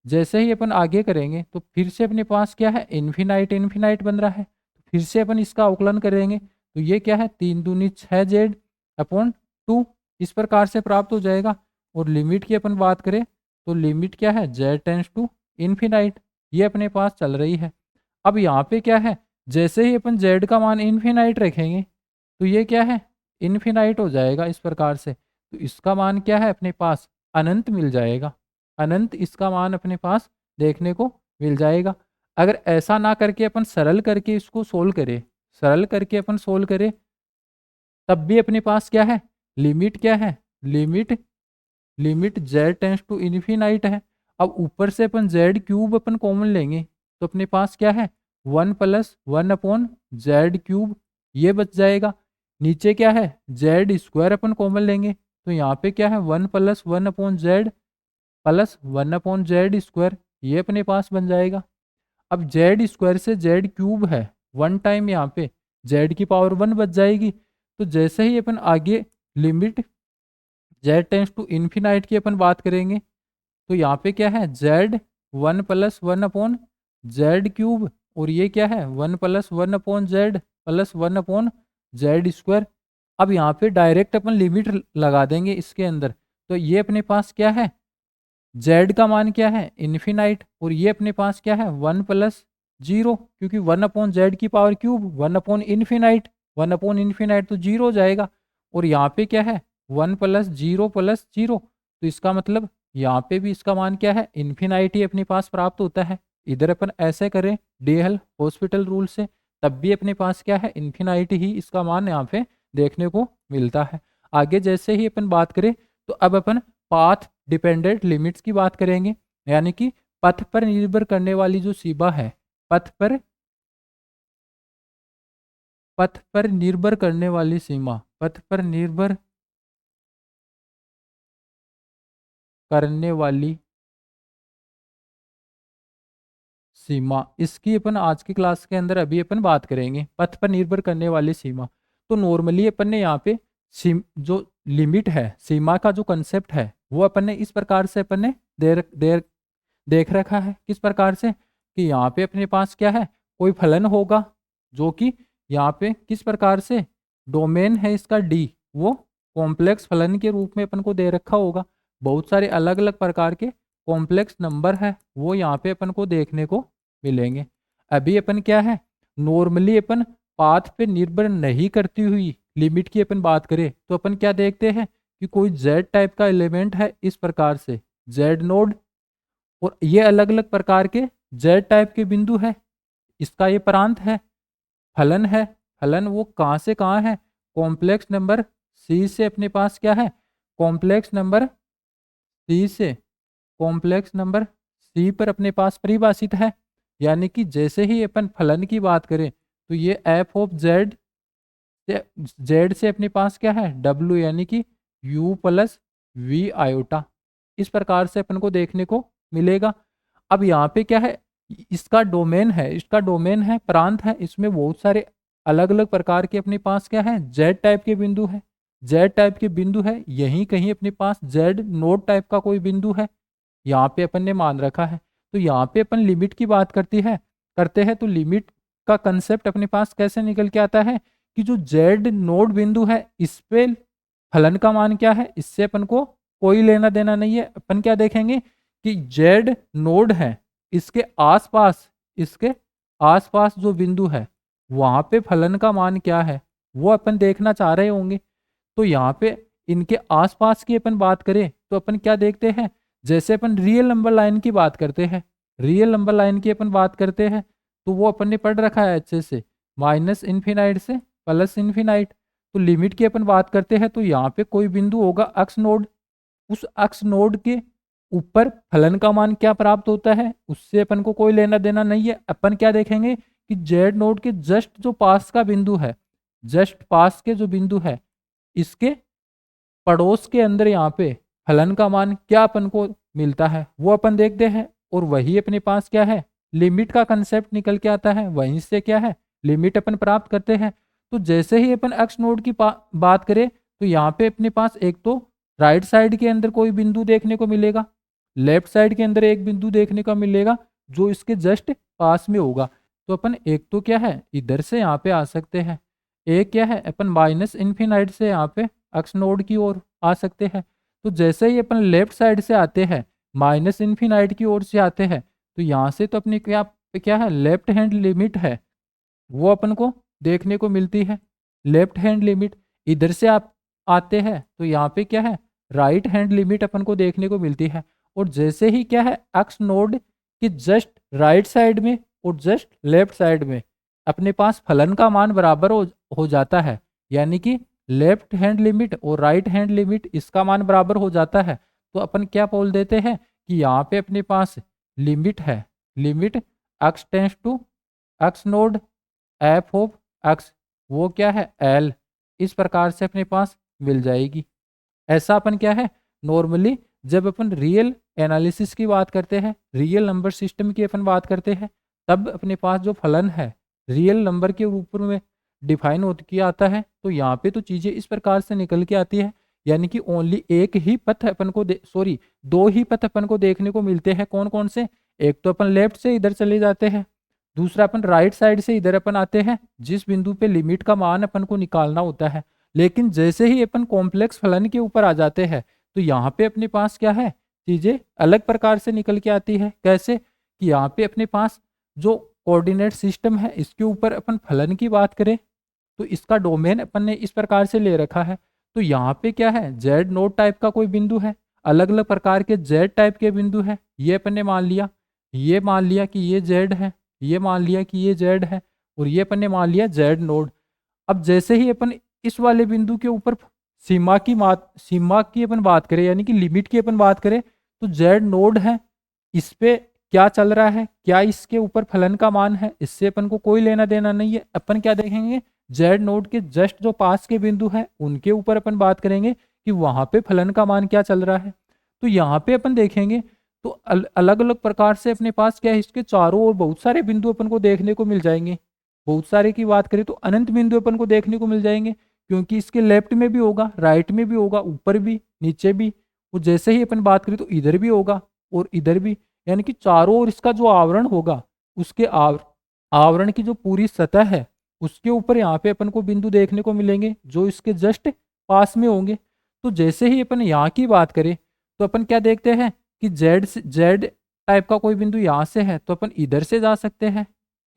जैसे ही अपन आगे करेंगे तो फिर से अपने पास क्या है इन्फिनाइट इन्फिनाइट बन रहा है। फिर से अपन इसका अवकलन करेंगे तो ये क्या है 3 दूनी 6z अपॉन 2 इस प्रकार से प्राप्त हो जाएगा। और लिमिट की अपन बात करें तो लिमिट क्या है z टेंस टू इन्फिनाइट ये अपने पास चल रही है। अब यहाँ पे क्या है जैसे ही अपन z का मान इन्फिनाइट रखेंगे तो ये क्या है इन्फिनाइट हो जाएगा इस प्रकार से। तो इसका मान क्या है अपने पास अनंत मिल जाएगा, अनंत इसका मान अपने पास देखने को मिल जाएगा। अगर ऐसा ना करके अपन सरल करके इसको सोल्व करें, सरल करके अपन सोल्व करें तब भी अपने पास क्या है लिमिट क्या है, limit z tends to infinite है। अब ऊपर से अपन z³ अपन कॉमन लेंगे तो अपने पास क्या है 1+1/z³ ये बच जाएगा। नीचे क्या है z² अपन कॉमन लेंगे तो यहाँ पे क्या है 1+1/z प्लस 1/z² ये अपने पास बन जाएगा। अब z² से z³ है 1 टाइम यहाँ पे z⁻1 बच जाएगी। तो जैसे ही अपन आगे limit z tends to infinite की अपन बात करेंगे तो यहाँ पे क्या है z 1+1/z³ और ये क्या है 1+1/z प्लस 1/z²। अब यहाँ पे डायरेक्ट अपन लिमिट लगा देंगे इसके अंदर तो ये अपने पास क्या है z का मान क्या है इन्फिनाइट और ये अपने पास क्या है 1+0 क्योंकि 1/z⁻³ 1/इन्फिनाइट तो 0 हो जाएगा। और यहाँ पे क्या है 1+0+0 तो इसका मतलब यहाँ पे भी इसका मान क्या है इन्फिनाइट ही अपने पास प्राप्त होता है। इधर अपन ऐसे करें डीएल हॉस्पिटल रूल से तब भी अपने पास क्या है इन्फिनाइट ही इसका मान यहाँ पे देखने को मिलता है। आगे जैसे ही अपन बात करें तो अब अपन पाथ डिपेंडेंट लिमिट्स की बात करेंगे यानी कि पथ पर निर्भर करने वाली जो सीमा है, पथ पर निर्भर करने वाली सीमा, पथ पर निर्भर करने वाली सीमा, इसकी अपन आज की क्लास के अंदर अभी अपन बात करेंगे पथ पर निर्भर करने वाली सीमा। तो नॉर्मली अपन ने यहाँ पे जो लिमिट है सीमा का जो कंसेप्ट है वो अपन ने इस प्रकार से अपन ने देख रखा है। किस प्रकार से कि यहाँ पे अपने पास क्या है कोई फलन होगा जो कि यहाँ पे किस प्रकार से डोमेन है इसका डी वो कॉम्प्लेक्स फलन के रूप में अपन को दे रखा होगा। बहुत सारे अलग अलग प्रकार के कॉम्प्लेक्स नंबर है वो यहाँ पे अपन को देखने को मिलेंगे। अभी अपन क्या है नॉर्मली अपन पाथ पे निर्भर नहीं करती हुई लिमिट की अपन बात करें तो अपन क्या देखते हैं कि कोई जेड टाइप का एलिमेंट है इस प्रकार से जेड नोड, और ये अलग अलग प्रकार के जेड टाइप के बिंदु है, इसका ये प्रांत है, फलन है। फलन वो कहाँ से कहाँ है, कॉम्प्लेक्स नंबर सी से अपने पास क्या है, कॉम्प्लेक्स नंबर सी से, कॉम्प्लेक्स नंबर सी पर अपने पास परिभाषित है। यानी कि जैसे ही अपन फलन की बात करें तो ये एफ ऑफ जेड से, जेड से अपने पास क्या है डब्ल्यू, यानी कि यू प्लस वी आयोटा, इस प्रकार से अपन को देखने को मिलेगा। अब यहाँ पे क्या है, इसका डोमेन है, इसका डोमेन है, प्रांत है, इसमें बहुत सारे अलग अलग प्रकार के अपने पास क्या है जेड टाइप के बिंदु है, जेड टाइप के बिंदु है। यहीं कहीं अपने पास जेड नोड टाइप का कोई बिंदु है, यहाँ पे अपन ने मान रखा है। तो यहाँ पे अपन लिमिट की बात करते हैं तो लिमिट का कंसेप्ट अपने पास कैसे निकल के आता है कि जो जेड नोड बिंदु है इस पे फलन का मान क्या है, इससे अपन को कोई लेना देना नहीं है। अपन क्या देखेंगे कि जेड नोड है, इसके आसपास, इसके आसपास जो बिंदु है वहां पे फलन का मान क्या है वो अपन देखना चाह रहे होंगे। तो यहाँ पे इनके आसपास की अपन बात करें तो अपन क्या देखते हैं, जैसे अपन रियल नंबर लाइन की बात करते हैं, रियल नंबर लाइन की अपन बात करते हैं तो वो अपन ने पढ़ रखा है अच्छे से, माइनस इन्फिनाइट से प्लस इन्फिनाइट। तो लिमिट की अपन बात करते हैं तो यहाँ पे कोई बिंदु होगा अक्स नोड, उस अक्स नोड के ऊपर फलन का मान क्या प्राप्त होता है उससे अपन को कोई लेना देना नहीं है। अपन क्या देखेंगे कि जेड नोड के जस्ट जो पास का बिंदु है, जस्ट पास के जो बिंदु है इसके पड़ोस के अंदर यहाँ पे फलन का मान क्या अपन को मिलता है वो अपन देखते हैं, और वही अपने पास क्या है लिमिट का कंसेप्ट निकल के आता है, वहीं से क्या है लिमिट अपन प्राप्त करते हैं। तो जैसे ही अपन एक्स नोड की बात करें तो यहाँ पे अपने पास एक तो राइट साइड के अंदर कोई बिंदु देखने को मिलेगा, लेफ्ट साइड के अंदर एक बिंदु देखने को मिलेगा जो इसके जस्ट पास में होगा। तो अपन एक तो क्या है इधर से यहाँ पे आ सकते हैं, एक क्या है अपन माइनस इन्फिनाइट से यहाँ पे एक्स नोड की ओर आ सकते हैं। तो जैसे ही अपन लेफ्ट साइड से आते हैं, माइनस इन्फिनाइट की ओर से आते हैं, तो यहाँ से तो अपनी क्या क्या है लेफ्ट हैंड लिमिट है वो अपन को देखने को मिलती है, लेफ्ट हैंड लिमिट। इधर से आप आते हैं तो यहाँ पे क्या है राइट हैंड लिमिट अपन को देखने को मिलती है। और जैसे ही क्या है एक्स नोड के जस्ट राइट साइड में और जस्ट लेफ्ट साइड में अपने पास फलन का मान बराबर हो जाता है, यानी कि लेफ्ट हैंड लिमिट और राइट हैंड लिमिट इसका मान बराबर हो जाता है, तो अपन क्या बोल देते हैं कि यहाँ पे अपने पास लिमिट है, limit x tends to x naught f of x, वो क्या है एल, इस प्रकार से अपने पास मिल जाएगी। ऐसा अपन क्या है नॉर्मली जब अपन रियल एनालिसिस की बात करते हैं, रियल नंबर सिस्टम की अपन बात करते हैं, तब अपने पास जो फलन है रियल नंबर के ऊपर में डिफाइन हो किया आता है। तो यहाँ पे तो चीज़ें इस प्रकार से निकल के आती है, यानी कि ओनली एक ही पथ अपन को सॉरी दो ही पथ अपन को देखने को मिलते हैं। कौन कौन से, एक तो अपन लेफ्ट से इधर चले जाते हैं, दूसरा अपन राइट साइड से इधर अपन आते हैं जिस बिंदु पे लिमिट का मान अपन को निकालना होता है। लेकिन जैसे ही अपन कॉम्प्लेक्स फलन के ऊपर आ जाते हैं तो यहाँ पे अपने पास क्या है चीजें अलग प्रकार से निकल के आती है। कैसे कि यहाँ पे अपने पास जो कोऑर्डिनेट सिस्टम है इसके ऊपर अपन फलन की बात करें तो इसका डोमेन अपन ने इस प्रकार से ले रखा है। तो यहाँ पे क्या है जेड नोड टाइप का कोई बिंदु है, अलग अलग प्रकार के जेड टाइप के बिंदु है, ये अपन ने मान लिया, ये मान लिया कि ये जेड है, ये मान लिया कि ये जेड है, और ये अपन ने मान लिया जेड नोड। अब जैसे ही अपन इस वाले बिंदु के ऊपर सीमा की अपन बात करें, यानी कि लिमिट की अपन बात करें, तो जेड नोड है, इस पे क्या चल रहा है, क्या इसके ऊपर फलन का मान है, इससे अपन को कोई लेना देना नहीं है। अपन क्या देखेंगे जेड नोड के जस्ट जो पास के बिंदु हैं उनके ऊपर अपन बात करेंगे कि वहां पे फलन का मान क्या चल रहा है। तो यहाँ पे अपन देखेंगे तो अलग अलग प्रकार से अपने पास क्या है इसके चारों ओर बहुत सारे बिंदु अपन को देखने को मिल जाएंगे। बहुत सारे की बात करें तो अनंत बिंदु अपन को देखने को मिल जाएंगे, क्योंकि इसके लेफ्ट में भी होगा, राइट में भी होगा, ऊपर भी, नीचे भी। और जैसे ही अपन बात करें तो इधर भी होगा और इधर भी, यानी कि चारों ओर इसका जो आवरण होगा उसके आवरण की जो पूरी सतह है उसके ऊपर यहाँ पे अपन को बिंदु देखने को मिलेंगे जो इसके जस्ट पास में होंगे। तो जैसे ही अपन यहाँ की बात करें तो अपन क्या देखते हैं कि जेड टाइप का कोई बिंदु यहाँ से है तो अपन इधर से जा सकते हैं,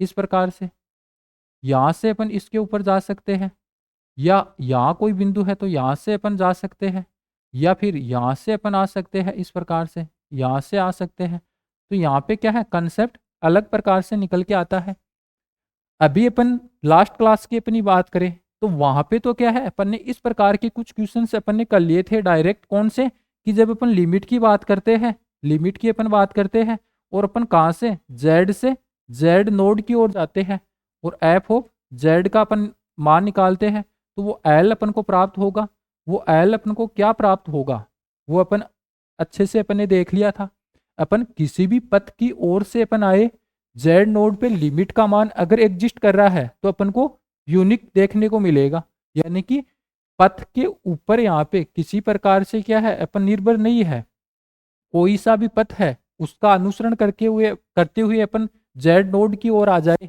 इस प्रकार से यहाँ से अपन इसके ऊपर जा सकते हैं, या यहाँ कोई बिंदु है तो यहाँ से अपन जा सकते हैं, या फिर यहाँ से अपन आ सकते हैं, इस प्रकार से यहाँ से आ सकते हैं। तो यहाँ पे क्या है, कंसेप्ट अलग प्रकार से निकल के आता है। अभी अपन लास्ट क्लास की अपनी बात करें तो वहां पे तो क्या है, अपन ने इस प्रकार के कुछ क्वेश्चंस अपन ने कर लिए थे डायरेक्ट। कौन से, कि जब अपन लिमिट की बात करते हैं, लिमिट की अपन बात करते हैं और अपन कहाँ से जेड नोड की ओर जाते हैं और एफ ऑफ जेड का अपन मान निकालते हैं, तो वो एल अपन को प्राप्त होगा। वो एल अपन को क्या प्राप्त होगा, वो अपन अच्छे से अपन ने देख लिया था। अपन किसी भी पथ की ओर से अपन आए, जेड नोड पे लिमिट का मान अगर एग्जिस्ट कर रहा है तो अपन को यूनिक देखने को मिलेगा। यानी कि पथ के ऊपर यहाँ पे किसी प्रकार से क्या है, अपन निर्भर नहीं है। कोई सा भी पथ है उसका अनुसरण करते हुए अपन जेड नोड की ओर आ जाए,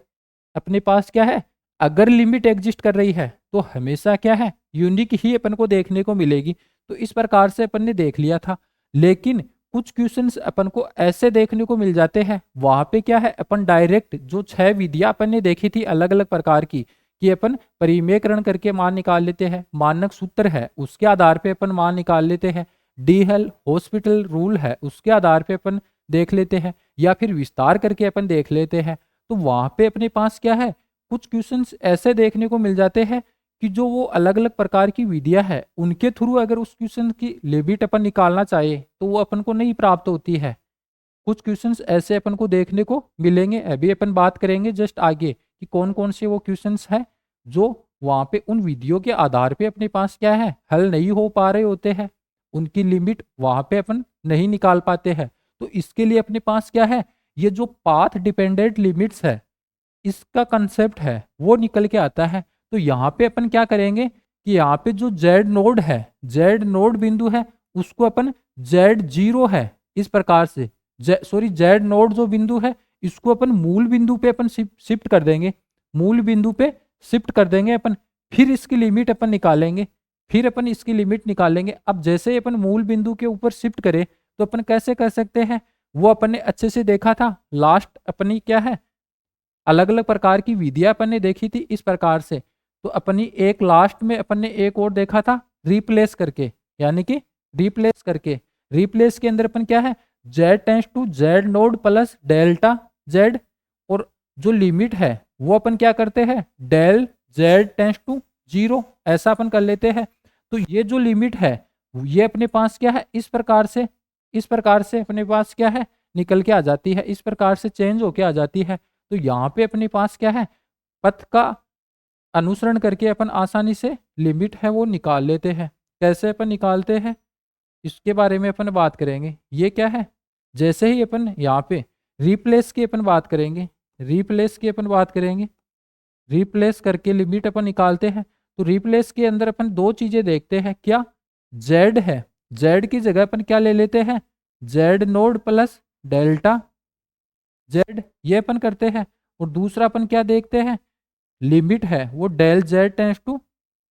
अपने पास क्या है, अगर लिमिट एग्जिस्ट कर रही है तो हमेशा क्या है, यूनिक ही अपन को देखने को मिलेगी। तो इस प्रकार से अपन ने देख लिया था। लेकिन कुछ क्वेश्चंस अपन को ऐसे देखने को मिल जाते हैं, वहां पे क्या है, अपन डायरेक्ट जो 6 विधियां अपन ने देखी थी अलग अलग प्रकार की, कि अपन परिमेयकरण करके मान निकाल लेते हैं, मानक सूत्र है उसके आधार पे अपन मान निकाल लेते हैं, डी हेल हॉस्पिटल रूल है उसके आधार पे अपन देख लेते हैं, या फिर विस्तार करके अपन देख लेते हैं। तो वहां पे अपने पास क्या है, कुछ क्वेश्चंस ऐसे देखने को मिल जाते हैं कि जो वो अलग अलग प्रकार की विधियां है उनके थ्रू अगर उस क्वेश्चन की लिमिट अपन निकालना चाहे तो वो अपन को नहीं प्राप्त होती है। कुछ क्वेश्चंस ऐसे अपन को देखने को मिलेंगे। अभी अपन बात करेंगे जस्ट आगे कि कौन कौन से वो क्वेश्चंस है जो वहां पे उन विधियों के आधार पे अपने पास क्या है, हल नहीं हो पा रहे होते हैं, उनकी लिमिट वहां पे अपन नहीं निकाल पाते हैं। तो इसके लिए अपने पास क्या है, ये जो पाथ डिपेंडेंट लिमिट्स है इसका कंसेप्ट है वो निकल के आता है। तो यहाँ पे अपन क्या करेंगे कि यहाँ पे जो जेड नोड है, जेड नोड बिंदु है, उसको अपन जेड जीरो है इस प्रकार से, जेड नोड जो बिंदु है इसको अपन मूल बिंदु पे अपन शिफ्ट कर देंगे, मूल बिंदु पे शिफ्ट कर देंगे अपन। फिर इसकी लिमिट अपन निकालेंगे, फिर अपन इसकी लिमिट निकालेंगे। अब जैसे ही अपन मूल बिंदु के ऊपर शिफ्ट करें तो अपन कैसे कर सकते हैं, वो अपन ने अच्छे से देखा था। लास्ट अपनी क्या है, अलग अलग प्रकार की विधियां अपन ने देखी थी इस प्रकार से। तो अपनी एक लास्ट में अपन ने एक और देखा था रिप्लेस करके, यानी कि रिप्लेस करके, रिप्लेस के अंदर अपन क्या है, z tends to Z node plus delta z, और जो लिमिट है वो अपन क्या करते हैं, del Z tends to zero, ऐसा अपन कर लेते हैं। तो ये जो लिमिट है ये अपने पास क्या है, इस प्रकार से, इस प्रकार से अपने पास क्या है, निकल के आ जाती है, इस प्रकार से चेंज होके आ जाती है। तो यहाँ पे अपने पास क्या है, पथ का अनुसरण करके अपन आसानी से लिमिट है वो निकाल लेते हैं। कैसे अपन निकालते हैं इसके बारे में अपन बात करेंगे। ये क्या है, जैसे ही अपन यहाँ पे रिप्लेस की अपन बात करेंगे, रिप्लेस की अपन बात करेंगे, रिप्लेस करके लिमिट अपन निकालते हैं। तो रिप्लेस के अंदर अपन दो चीजें देखते हैं, क्या, जेड है, जेड की जगह अपन क्या ले लेते हैं, Z node plus delta z, ये अपन करते हैं। और दूसरा अपन क्या देखते हैं, लिमिट है वो del Z tends to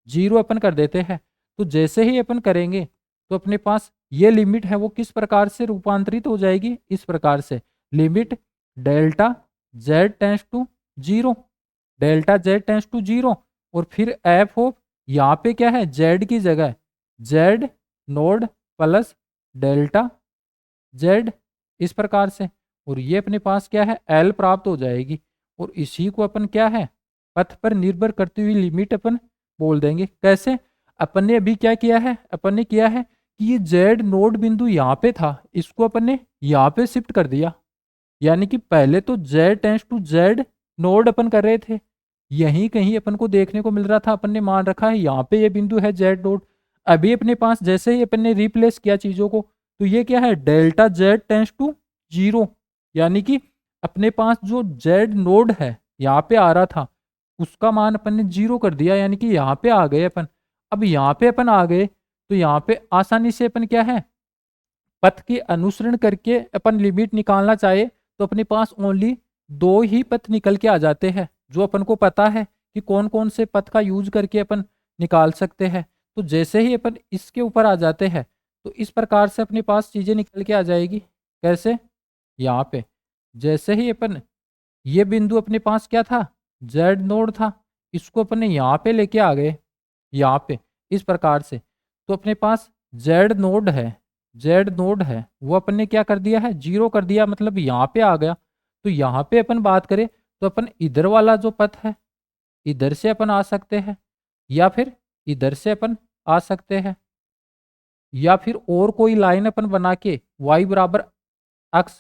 zero अपन कर देते हैं। तो जैसे ही अपन करेंगे तो अपने पास ये लिमिट है वो किस प्रकार से रूपांतरित हो जाएगी, इस प्रकार से, limit delta z tends to zero, delta z tends to zero, और फिर एफ ऑफ, यहाँ पे क्या है, जेड की जगह Z node plus delta Z, इस प्रकार से। और ये अपने पास क्या है, एल प्राप्त हो जाएगी। और इसी को अपन क्या है, पथ पर निर्भर करती हुई लिमिट अपन बोल देंगे। कैसे, अपन ने अभी क्या किया है, अपन ने किया है कि ये जेड नोड बिंदु यहाँ पे था, इसको अपन ने यहाँ पे शिफ्ट कर दिया। यानी कि पहले तो Z tends to Z node अपन कर रहे थे, यहीं कहीं अपन को देखने को मिल रहा था, अपन ने मान रखा है यहाँ पे ये बिंदु है जेड नोड। अभी अपने पास जैसे ही अपन ने रिप्लेस किया चीजों को, तो ये क्या है, delta z tends to zero, यानी कि अपने पास जो जेड नोड है यहाँ पे आ रहा था उसका मान अपन ने जीरो कर दिया, यानी कि यहाँ पे आ गए अपन। अब यहाँ पे अपन आ गए तो यहाँ पे आसानी से अपन क्या है, पथ के अनुसरण करके अपन लिमिट निकालना चाहे तो अपने पास ओनली दो ही पथ निकल के आ जाते हैं, जो अपन को पता है कि कौन कौन से पथ का यूज करके अपन निकाल सकते हैं। तो जैसे ही अपन इसके ऊपर आ जाते हैं तो इस प्रकार से अपने पास चीज़ें निकल के आ जाएगी। कैसे, यहाँ पे जैसे ही अपन, ये बिंदु अपने पास क्या था, जेड नोड था, इसको अपन ने यहाँ पे लेके आ गए, यहाँ पे इस प्रकार से। तो अपने पास जेड नोड है, जेड नोड है वो अपन ने क्या कर दिया है, जीरो कर दिया, मतलब यहाँ पे आ गया। तो यहाँ पे अपन बात करें तो अपन इधर वाला जो पथ है इधर से अपन आ सकते हैं, या फिर इधर से अपन आ सकते हैं, या फिर और कोई लाइन अपन बना के y बराबर x,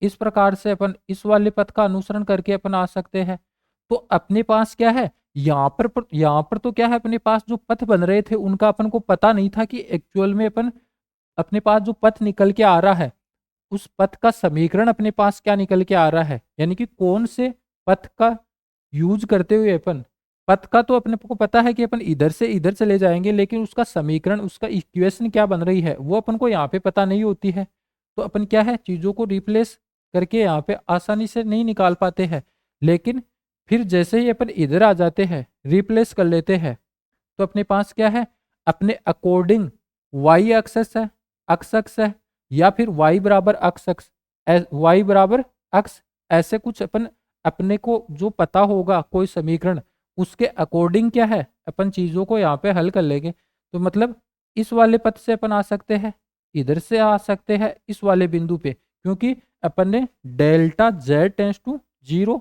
इस प्रकार से अपन इस वाले पथ का अनुसरण करके अपन आ सकते हैं। तो अपने पास क्या है, यहाँ पर तो क्या है, अपने पास जो पथ बन रहे थे उनका अपन को पता नहीं था कि एक्चुअल में अपन अपने पास जो पथ निकल के आ रहा है उस पथ का समीकरण अपने पास क्या निकल के आ रहा है, यानी कि कौन से पथ का यूज करते हुए अपन, पथ का तो अपने को पता है कि अपन इधर से इधर चले जाएंगे, लेकिन उसका समीकरण, उसका इक्वेशन क्या बन रही है वो अपन को यहाँ पे पता नहीं होती है। तो अपन क्या है, चीजों को रिप्लेस करके यहाँ पे आसानी से नहीं निकाल पाते हैं। लेकिन फिर जैसे ही अपन इधर आ जाते हैं, रिप्लेस कर लेते हैं, तो अपने पास क्या है, अपने अकॉर्डिंग वाई एक्सेस है, अक्स है, या फिर y बराबर अक्स अक्स, y बराबर अक्स, ऐसे कुछ अपन अपने को जो पता होगा कोई समीकरण, उसके अकॉर्डिंग क्या है अपन चीजों को यहाँ पे हल कर लेंगे। तो मतलब इस वाले पथ से अपन आ सकते हैं, इधर से आ सकते हैं इस वाले बिंदु पे, क्योंकि अपन ने delta z tends to zero,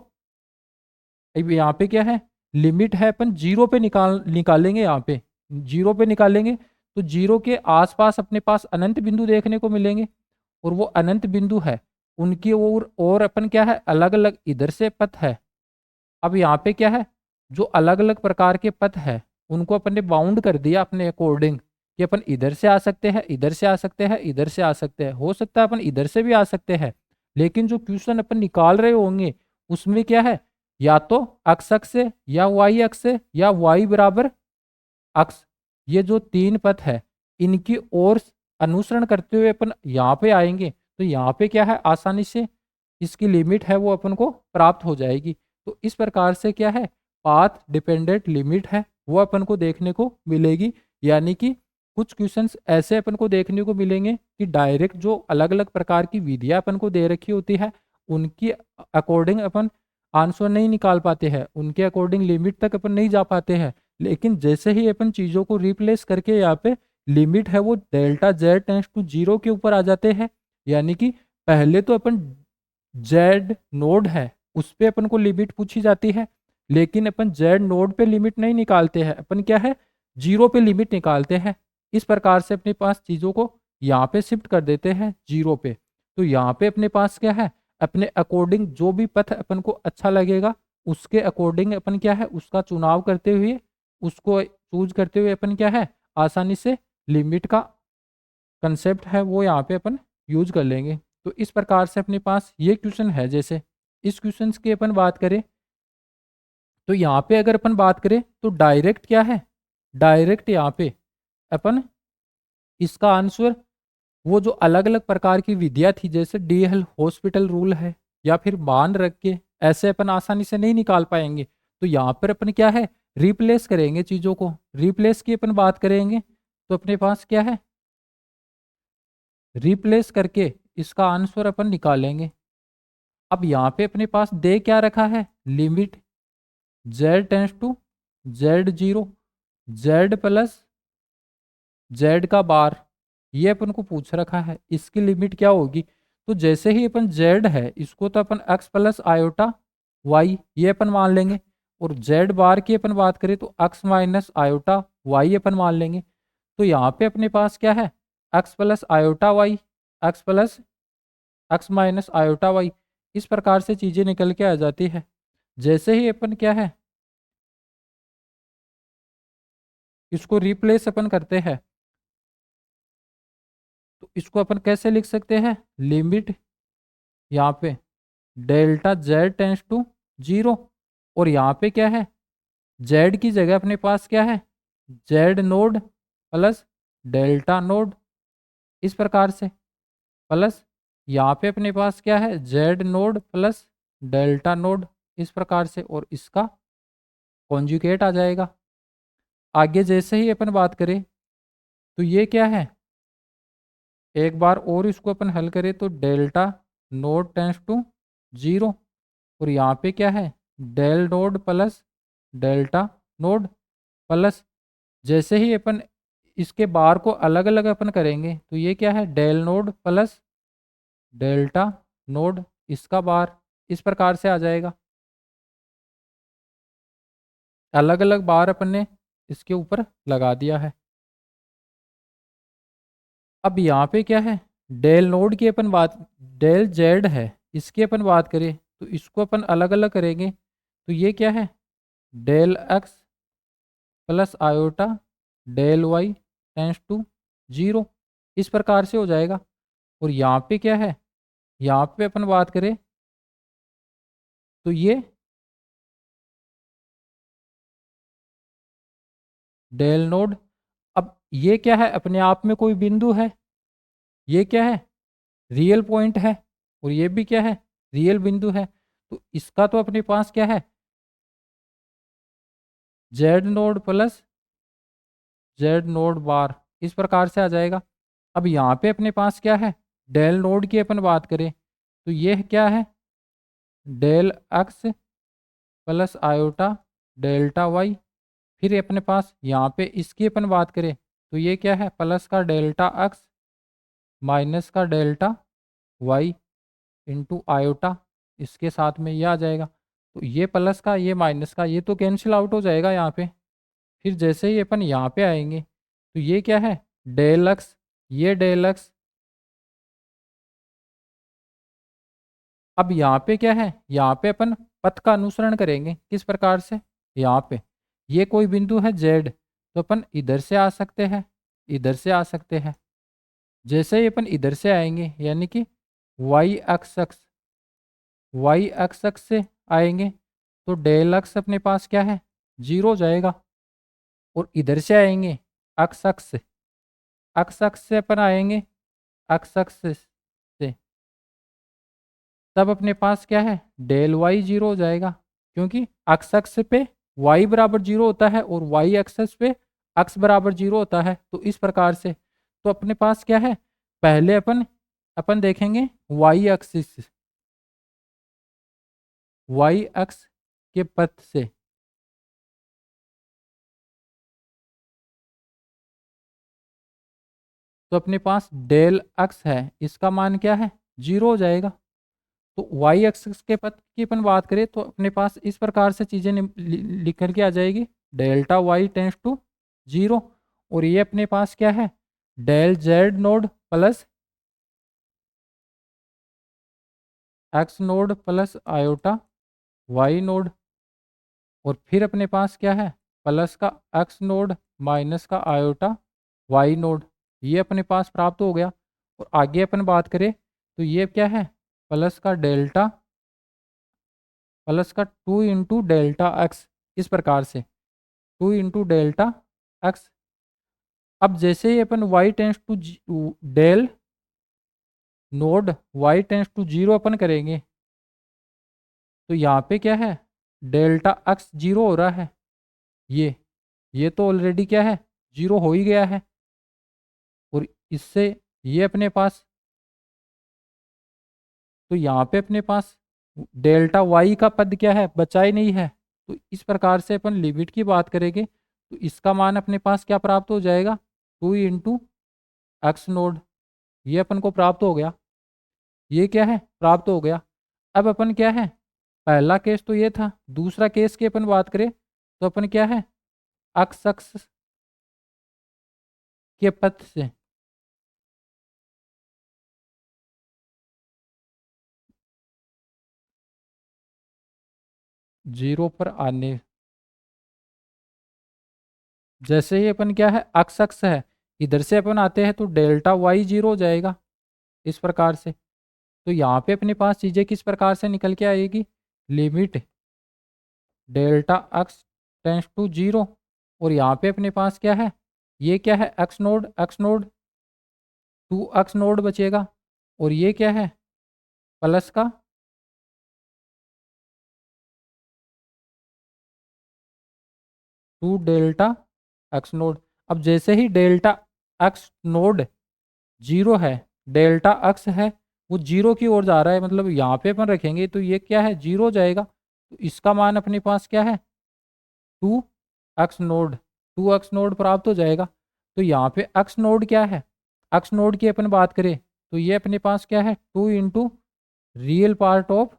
अब यहाँ पे क्या है, लिमिट है, अपन जीरो पे निकालेंगे, यहाँ पे जीरो पे निकालेंगे तो जीरो के आसपास अपने पास अनंत बिंदु देखने को मिलेंगे, और वो अनंत बिंदु है उनकी और अपन क्या है, अलग अलग इधर से पथ है। अब यहाँ पे क्या है, जो अलग अलग प्रकार के पथ है उनको अपन ने बाउंड कर दिया अपने अकॉर्डिंग, कि अपन इधर से आ सकते हैं, इधर से आ सकते हैं, इधर से आ सकते हैं, हो सकता है अपन इधर से भी आ सकते हैं। लेकिन जो क्वेश्चन अपन निकाल रहे होंगे उसमें क्या है, या तो अक्स अक्स से, या वाई अक्स से, या वाई बराबर अक्स, ये जो तीन पथ है इनकी ओर अनुसरण करते हुए अपन यहाँ पे आएंगे, तो यहाँ पे क्या है, आसानी से इसकी लिमिट है वो अपन को प्राप्त हो जाएगी। तो इस प्रकार से क्या है, पाथ डिपेंडेंट लिमिट है वो अपन को देखने को मिलेगी। यानी कि कुछ क्वेश्चंस ऐसे अपन को देखने को मिलेंगे कि डायरेक्ट जो अलग अलग प्रकार की विधियां अपन को दे रखी होती है उनकी अकॉर्डिंग अपन आंसर नहीं निकाल पाते हैं, उनके अकॉर्डिंग लिमिट तक अपन नहीं जा पाते हैं। लेकिन जैसे ही अपन चीज़ों को रिप्लेस करके यहाँ पे लिमिट है वो delta z tends to zero के ऊपर आ जाते हैं, यानी कि पहले तो अपन जेड नोड है उस पे अपन को लिमिट पूछी जाती है, लेकिन अपन जेड नोड पे लिमिट नहीं निकालते हैं, अपन क्या है, जीरो पे लिमिट निकालते हैं। इस प्रकार से अपने पास चीज़ों को यहाँ पे शिफ्ट कर देते हैं जीरो पे। तो यहाँ पे अपने पास क्या है, अपने अकॉर्डिंग जो भी पथ अपन को अच्छा लगेगा उसके अकॉर्डिंग अपन क्या है, उसका चुनाव करते हुए, उसको चूज करते हुए अपन क्या है, आसानी से लिमिट का कंसेप्ट है वो यहाँ पे अपन यूज कर लेंगे। तो इस प्रकार से अपने पास ये क्वेश्चन है। जैसे इस क्वेश्चन की अपन बात करें तो यहाँ पे अगर अपन बात करें तो डायरेक्ट क्या है, डायरेक्ट यहाँ पे अपन इसका आंसर वो जो अलग अलग प्रकार की विधियाँ थी जैसे डीएल हॉस्पिटल रूल है या फिर मान रख के, ऐसे अपन आसानी से नहीं निकाल पाएंगे। तो यहाँ पर अपन क्या है, रिप्लेस करेंगे चीज़ों को, रिप्लेस की अपन बात करेंगे तो अपने पास क्या है, रिप्लेस करके इसका आंसर अपन निकालेंगे। अब यहाँ पे अपने पास दे क्या रखा है, limit Z tends to Z zero, z plus z का बार, ये अपन को पूछ रखा है, इसकी लिमिट क्या होगी। तो जैसे ही अपन जेड है इसको तो अपन एक्स प्लस आयोटा वाई ये अपन मान लेंगे, और जेड बार की अपन बात करें तो एक्स माइनस आयोटा वाई अपन मान लेंगे। तो यहाँ पे अपने पास क्या है, x plus iota y, x plus x minus iota y, इस प्रकार से चीज़ें निकल के आ जाती है। जैसे ही अपन क्या है, इसको रिप्लेस अपन करते हैं तो इसको अपन कैसे लिख सकते हैं, लिमिट यहाँ पे delta z tends to zero, और यहाँ पे क्या है, जेड की जगह अपने पास क्या है, Z node plus delta node, इस प्रकार से, प्लस यहाँ पे अपने पास क्या है, Z node plus delta node, इस प्रकार से, और इसका कॉन्जुगेट आ जाएगा। आगे जैसे ही अपन बात करें तो ये क्या है, एक बार और इसको अपन हल करें तो delta naught tends to zero, और यहाँ पे क्या है, del naught plus delta naught, plus जैसे ही अपन इसके बार को अलग अलग अपन करेंगे तो ये क्या है, del naught plus delta naught, इसका बार इस प्रकार से आ जाएगा। अलग अलग बार अपन ने इसके ऊपर लगा दिया है। अब यहाँ पे क्या है, डेल नोड की अपन बात, डेल जेड है, इसकी अपन बात करें तो इसको अपन अलग अलग करेंगे तो ये क्या है, del x plus iota del y tends to zero, इस प्रकार से हो जाएगा। और यहाँ पे क्या है, यहाँ पे अपन बात करें तो ये डेल नोड, अब ये क्या है, अपने आप में कोई बिंदु है, ये क्या है, रियल पॉइंट है, और ये भी क्या है, रियल बिंदु है। तो इसका तो अपने पास क्या है, Z node plus Z node bar, इस प्रकार से आ जाएगा। अब यहाँ पे अपने पास क्या है, डेल नोड की अपन बात करें तो ये क्या है, del x plus iota delta y. फिर अपने पास यहाँ पे इसकी अपन बात करें तो ये क्या है, प्लस का डेल्टा एक्स माइनस का डेल्टा वाई इंटू आयोटा, इसके साथ में ये आ जाएगा। तो ये प्लस का ये माइनस का ये तो कैंसिल आउट हो जाएगा यहाँ पे। फिर जैसे ही अपन यहाँ पे आएंगे तो ये क्या है, डेल एक्स, ये डेल एक्स। अब यहाँ पे क्या है, यहाँ पे अपन पथ का अनुसरण करेंगे, किस प्रकार से, यहाँ पे ये कोई बिंदु है जेड, तो अपन इधर से आ सकते हैं, इधर से आ सकते हैं। जैसे ही अपन इधर से आएंगे यानी कि y x x, y x x से आएंगे तो डेल एक्स अपने पास क्या है, जीरो हो जाएगा। और इधर से आएंगे एक्स एक्स से, एक्स एक्स से अपन आएंगे एक्स एक्स से, तब अपने पास क्या है, डेल वाई जीरो हो जाएगा, क्योंकि एक्स एक्स पे वाई बराबर जीरो होता है और वाई एक्सेस पे एक्स बराबर जीरो होता है। तो इस प्रकार से तो अपने पास क्या है, पहले अपन अपन देखेंगे वाई एक्सिस, वाई एक्स के पथ से, तो अपने पास डेल एक्स है, इसका मान क्या है, जीरो हो जाएगा। तो वाई एक्सिस के पथ की अपन बात करें तो अपने पास इस प्रकार से चीज़ें लिख करके आ जाएगी, delta y tends to zero. और ये अपने पास क्या है, del z node plus x node plus iota Y naught. और फिर अपने पास क्या है, प्लस का एक्स नोड माइनस का आयोटा वाई नोड, ये अपने पास प्राप्त हो गया। और आगे अपन बात करें तो ये क्या है, प्लस का डेल्टा, प्लस का टू इंटू डेल्टा एक्स, इस प्रकार से टू इंटू डेल्टा एक्स। अब जैसे ही अपन Y tends to del node Y tends to zero अपन करेंगे तो यहाँ पे क्या है, डेल्टा एक्स जीरो हो रहा है, ये तो ऑलरेडी क्या है, जीरो हो ही गया है। और इससे ये अपने पास, तो यहाँ पे अपने पास डेल्टा वाई का पद क्या है, बचा ही नहीं है। तो इस प्रकार से अपन लिमिट की बात करेंगे तो इसका मान अपने पास क्या प्राप्त हो जाएगा, टू इंटू एक्स नोड, ये अपन को प्राप्त हो गया, ये क्या है, प्राप्त हो गया। अब अपन क्या है, पहला केस तो ये था, दूसरा केस की अपन बात करें तो अपन क्या है, एक्स एक्स के पथ से जीरो पर आने, जैसे ही अपन क्या है, एक्स एक्स है, इधर से अपन आते हैं तो डेल्टा वाई जीरो हो जाएगा, इस प्रकार से। तो यहाँ पे अपने पास चीज़ें किस प्रकार से निकल के आएगी, limit delta x tends to zero. और यहाँ पे अपने पास क्या है, ये क्या है, x naught two x naught बचेगा। और ये क्या है, प्लस का टू डेल्टा एक्स नोड। अब जैसे ही डेल्टा एक्स नोड जीरो है, डेल्टा एक्स है वो जीरो की ओर जा रहा है, मतलब यहाँ पे अपन रखेंगे तो ये क्या है, जीरो हो जाएगा। तो इसका मान अपने पास क्या है, two x naught, two x naught प्राप्त हो जाएगा। तो यहाँ पे एक्स नोड क्या है, एक्स नोड की अपन बात करें तो ये अपने पास क्या है, 2 into real part of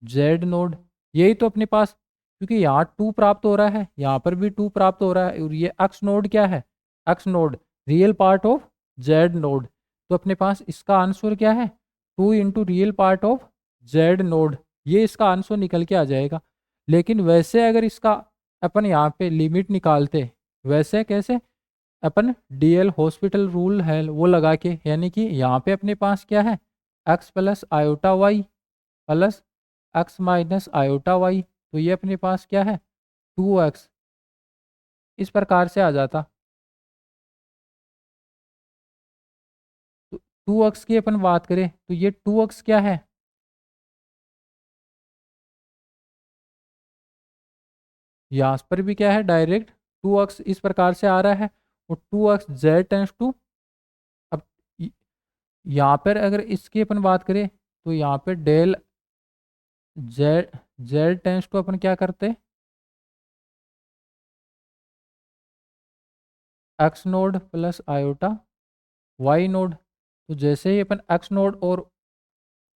Z node. यही तो अपने पास, क्योंकि यहाँ 2 प्राप्त हो रहा है, यहाँ पर भी 2 प्राप्त हो रहा है, और ये एक्स नोड क्या है, x node real part of Z node. तो अपने पास इसका आंसर क्या है, 2 into real part of Z node, ये इसका आंसर निकल के आ जाएगा। लेकिन वैसे अगर इसका अपन यहाँ पे लिमिट निकालते, वैसे कैसे, अपन डीएल हॉस्पिटल रूल है वो लगा के, यानी कि यहाँ पे अपने पास क्या है, x plus iota y plus x minus iota y, तो ये अपने पास क्या है, 2x, इस प्रकार से आ जाता। तो 2x की अपन बात करें तो ये 2x क्या है, यहाँ पर भी क्या है, डायरेक्ट 2x इस प्रकार से आ रहा है, और 2x जेड टेंस टू, अब य- यहाँ पर अगर इसकी अपन बात करें तो यहाँ पे del Z, Z tends to अपन क्या करते, X node plus iota Y node. तो जैसे ही अपन एक्स नोड और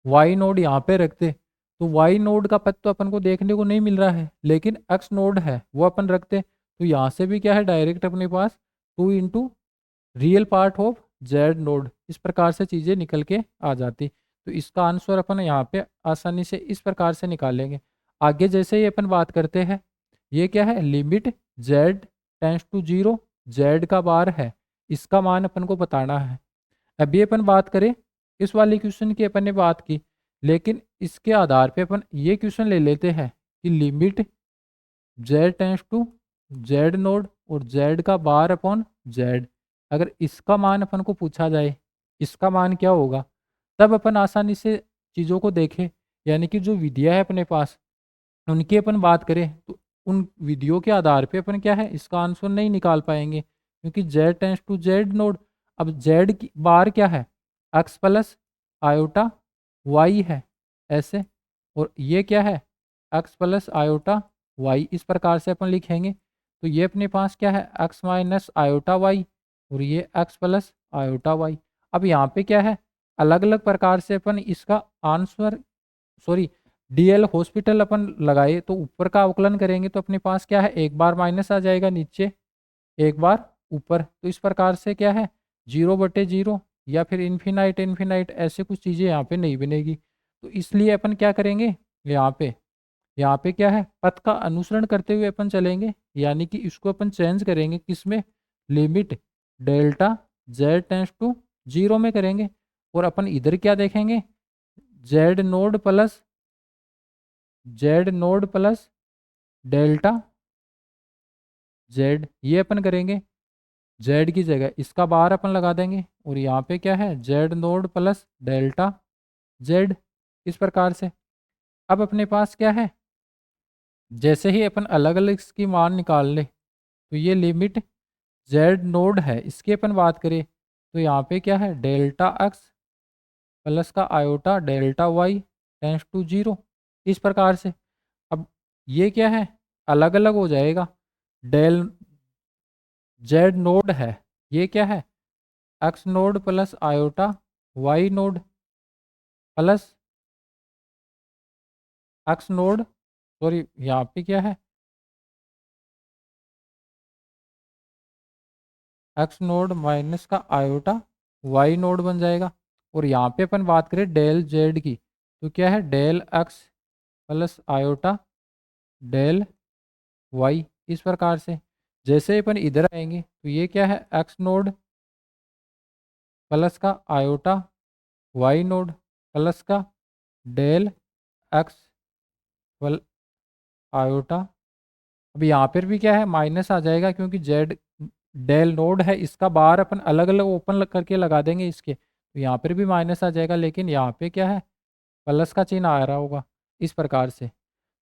वाई नोड यहाँ पे रखते, तो वाई नोड का पद तो अपन को देखने को नहीं मिल रहा है, लेकिन एक्स नोड है वो अपन रखते, तो यहाँ से भी क्या है, डायरेक्ट अपने पास 2 into real part of Z node, इस प्रकार से चीज़ें निकल के आ जाती। तो इसका आंसर अपन यहाँ पे आसानी से इस प्रकार से निकालेंगे। आगे जैसे ही अपन बात करते हैं, ये क्या है, limit Z tends to zero, z का बार है, इसका मान अपन को बताना है। अभी अपन बात करें, इस वाले क्वेश्चन की अपन ने बात की, लेकिन इसके आधार पे अपन ये क्वेश्चन ले लेते हैं कि limit Z tends to Z naught और जेड का बार अपॉन जेड, अगर इसका मान अपन को पूछा जाए, इसका मान क्या होगा, तब अपन आसानी से चीज़ों को देखें, यानी कि जो विधियाँ है अपने पास उनकी अपन बात करें तो उन विधियों के आधार पे अपन क्या है, इसका आंसर नहीं निकाल पाएंगे, क्योंकि z tends to Z naught, अब जेड की बार क्या है, एक्स प्लस आयोटा वाई है ऐसे, और ये क्या है, एक्स प्लस आयोटा वाई, इस प्रकार से अपन लिखेंगे। तो ये अपने पास क्या है, एक्स माइनस आयोटा वाई, और ये एक्स प्लस आयोटा वाई। अब यहाँ पे क्या है, अलग अलग प्रकार से अपन इसका आंसर, सॉरी, डीएल हॉस्पिटल अपन लगाए तो ऊपर का अवकलन करेंगे तो अपने पास क्या है, एक बार माइनस आ जाएगा नीचे, एक बार ऊपर, तो इस प्रकार से क्या है, 0/0 या फिर इन्फिनाइट इन्फिनाइट, ऐसे कुछ चीज़ें यहाँ पे नहीं बनेगी। तो इसलिए अपन क्या करेंगे, यहाँ पे क्या है, पथ का अनुसरण करते हुए अपन चलेंगे, यानी कि इसको अपन चेंज करेंगे किसमें, limit delta z tends to zero में करेंगे, और अपन इधर क्या देखेंगे, z node plus Z node plus delta z, ये अपन करेंगे, जेड की जगह इसका बार अपन लगा देंगे, और यहाँ पे क्या है, Z node plus delta Z, इस प्रकार से। अब अपने पास क्या है, जैसे ही अपन अलग अलग इसकी मान निकाल ले, तो ये लिमिट जेड नोड है, इसकी अपन बात करें तो यहाँ पे क्या है, डेल्टा एक्स प्लस का iota delta y tends to zero, इस प्रकार से। अब ये क्या है, अलग अलग हो जाएगा, डेल जेड नोड है, ये क्या है, x node plus iota Y naught plus x naught, sorry यहाँ पे क्या है, एक्स नोड माइनस का आयोटा वाई नोड बन जाएगा। और यहाँ पे अपन बात करें डेल जेड की, तो क्या है, del x plus iota del y, इस प्रकार से। जैसे ही अपन इधर आएंगे तो ये क्या है, एक्स नोड प्लस का आयोटा वाई नोड प्लस का डेल एक्स प्ल आयोटा, अब यहाँ पर भी क्या है, माइनस आ जाएगा, क्योंकि जेड डेल नोड है, इसका बार अपन अलग अलग ओपन करके लगा देंगे इसके, तो यहाँ पर भी माइनस आ जाएगा, लेकिन यहाँ पे क्या है, प्लस का चिन्ह आ रहा होगा, इस प्रकार से।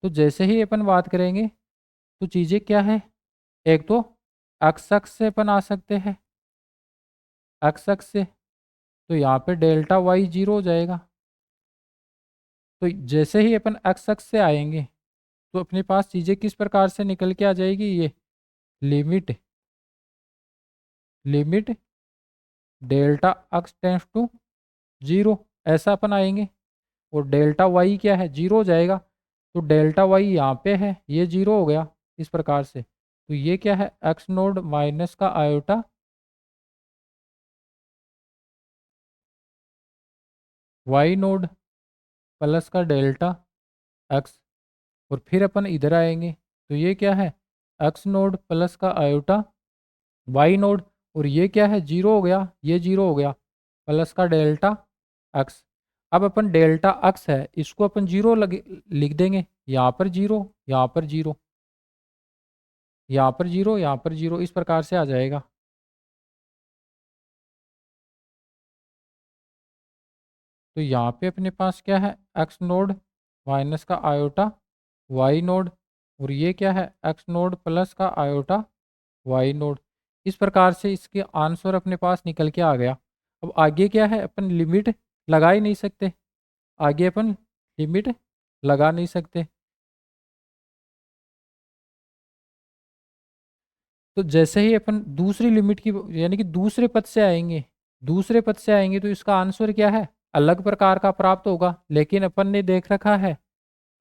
तो जैसे ही अपन बात करेंगे तो चीज़ें क्या है, एक तो एक्स अक्ष से अपन आ सकते हैं, एक्स अक्ष से, तो यहाँ पे डेल्टा वाई जीरो हो जाएगा। तो जैसे ही अपन एक्स अक्ष से आएंगे तो अपने पास चीज़ें किस प्रकार से निकल के आ जाएगी, ये limit limit delta x tends to zero, ऐसा अपन आएंगे। और डेल्टा वाई क्या है, जीरो हो जाएगा। तो डेल्टा वाई यहाँ पे है, ये जीरो हो गया इस प्रकार से। तो ये क्या है, एक्स नोड माइनस का आयोटा वाई नोड प्लस का डेल्टा एक्स। और फिर अपन इधर आएंगे तो ये क्या है, एक्स नोड प्लस का आयोटा वाई नोड। और ये क्या है, जीरो हो गया, ये जीरो हो गया, प्लस का डेल्टा एक्स। अब अपन डेल्टा एक्स है इसको अपन जीरो लिख देंगे, यहाँ पर जीरो, यहाँ पर जीरो, यहाँ पर जीरो, यहाँ पर जीरो, इस प्रकार से आ जाएगा। तो यहाँ पे अपने पास क्या है, एक्स नोड माइनस का आयोटा वाई नोड। और ये क्या है, एक्स नोड प्लस का आयोटा वाई नोड। इस प्रकार से इसके आंसर अपने पास निकल के आ गया। अब आगे क्या है, अपन लिमिट लगा ही नहीं सकते, आगे अपन लिमिट लगा नहीं सकते। तो जैसे ही अपन दूसरी लिमिट की यानी कि दूसरे पद से आएंगे, दूसरे पद से आएंगे तो इसका आंसर क्या है, अलग प्रकार का प्राप्त होगा। लेकिन अपन ने देख रखा है,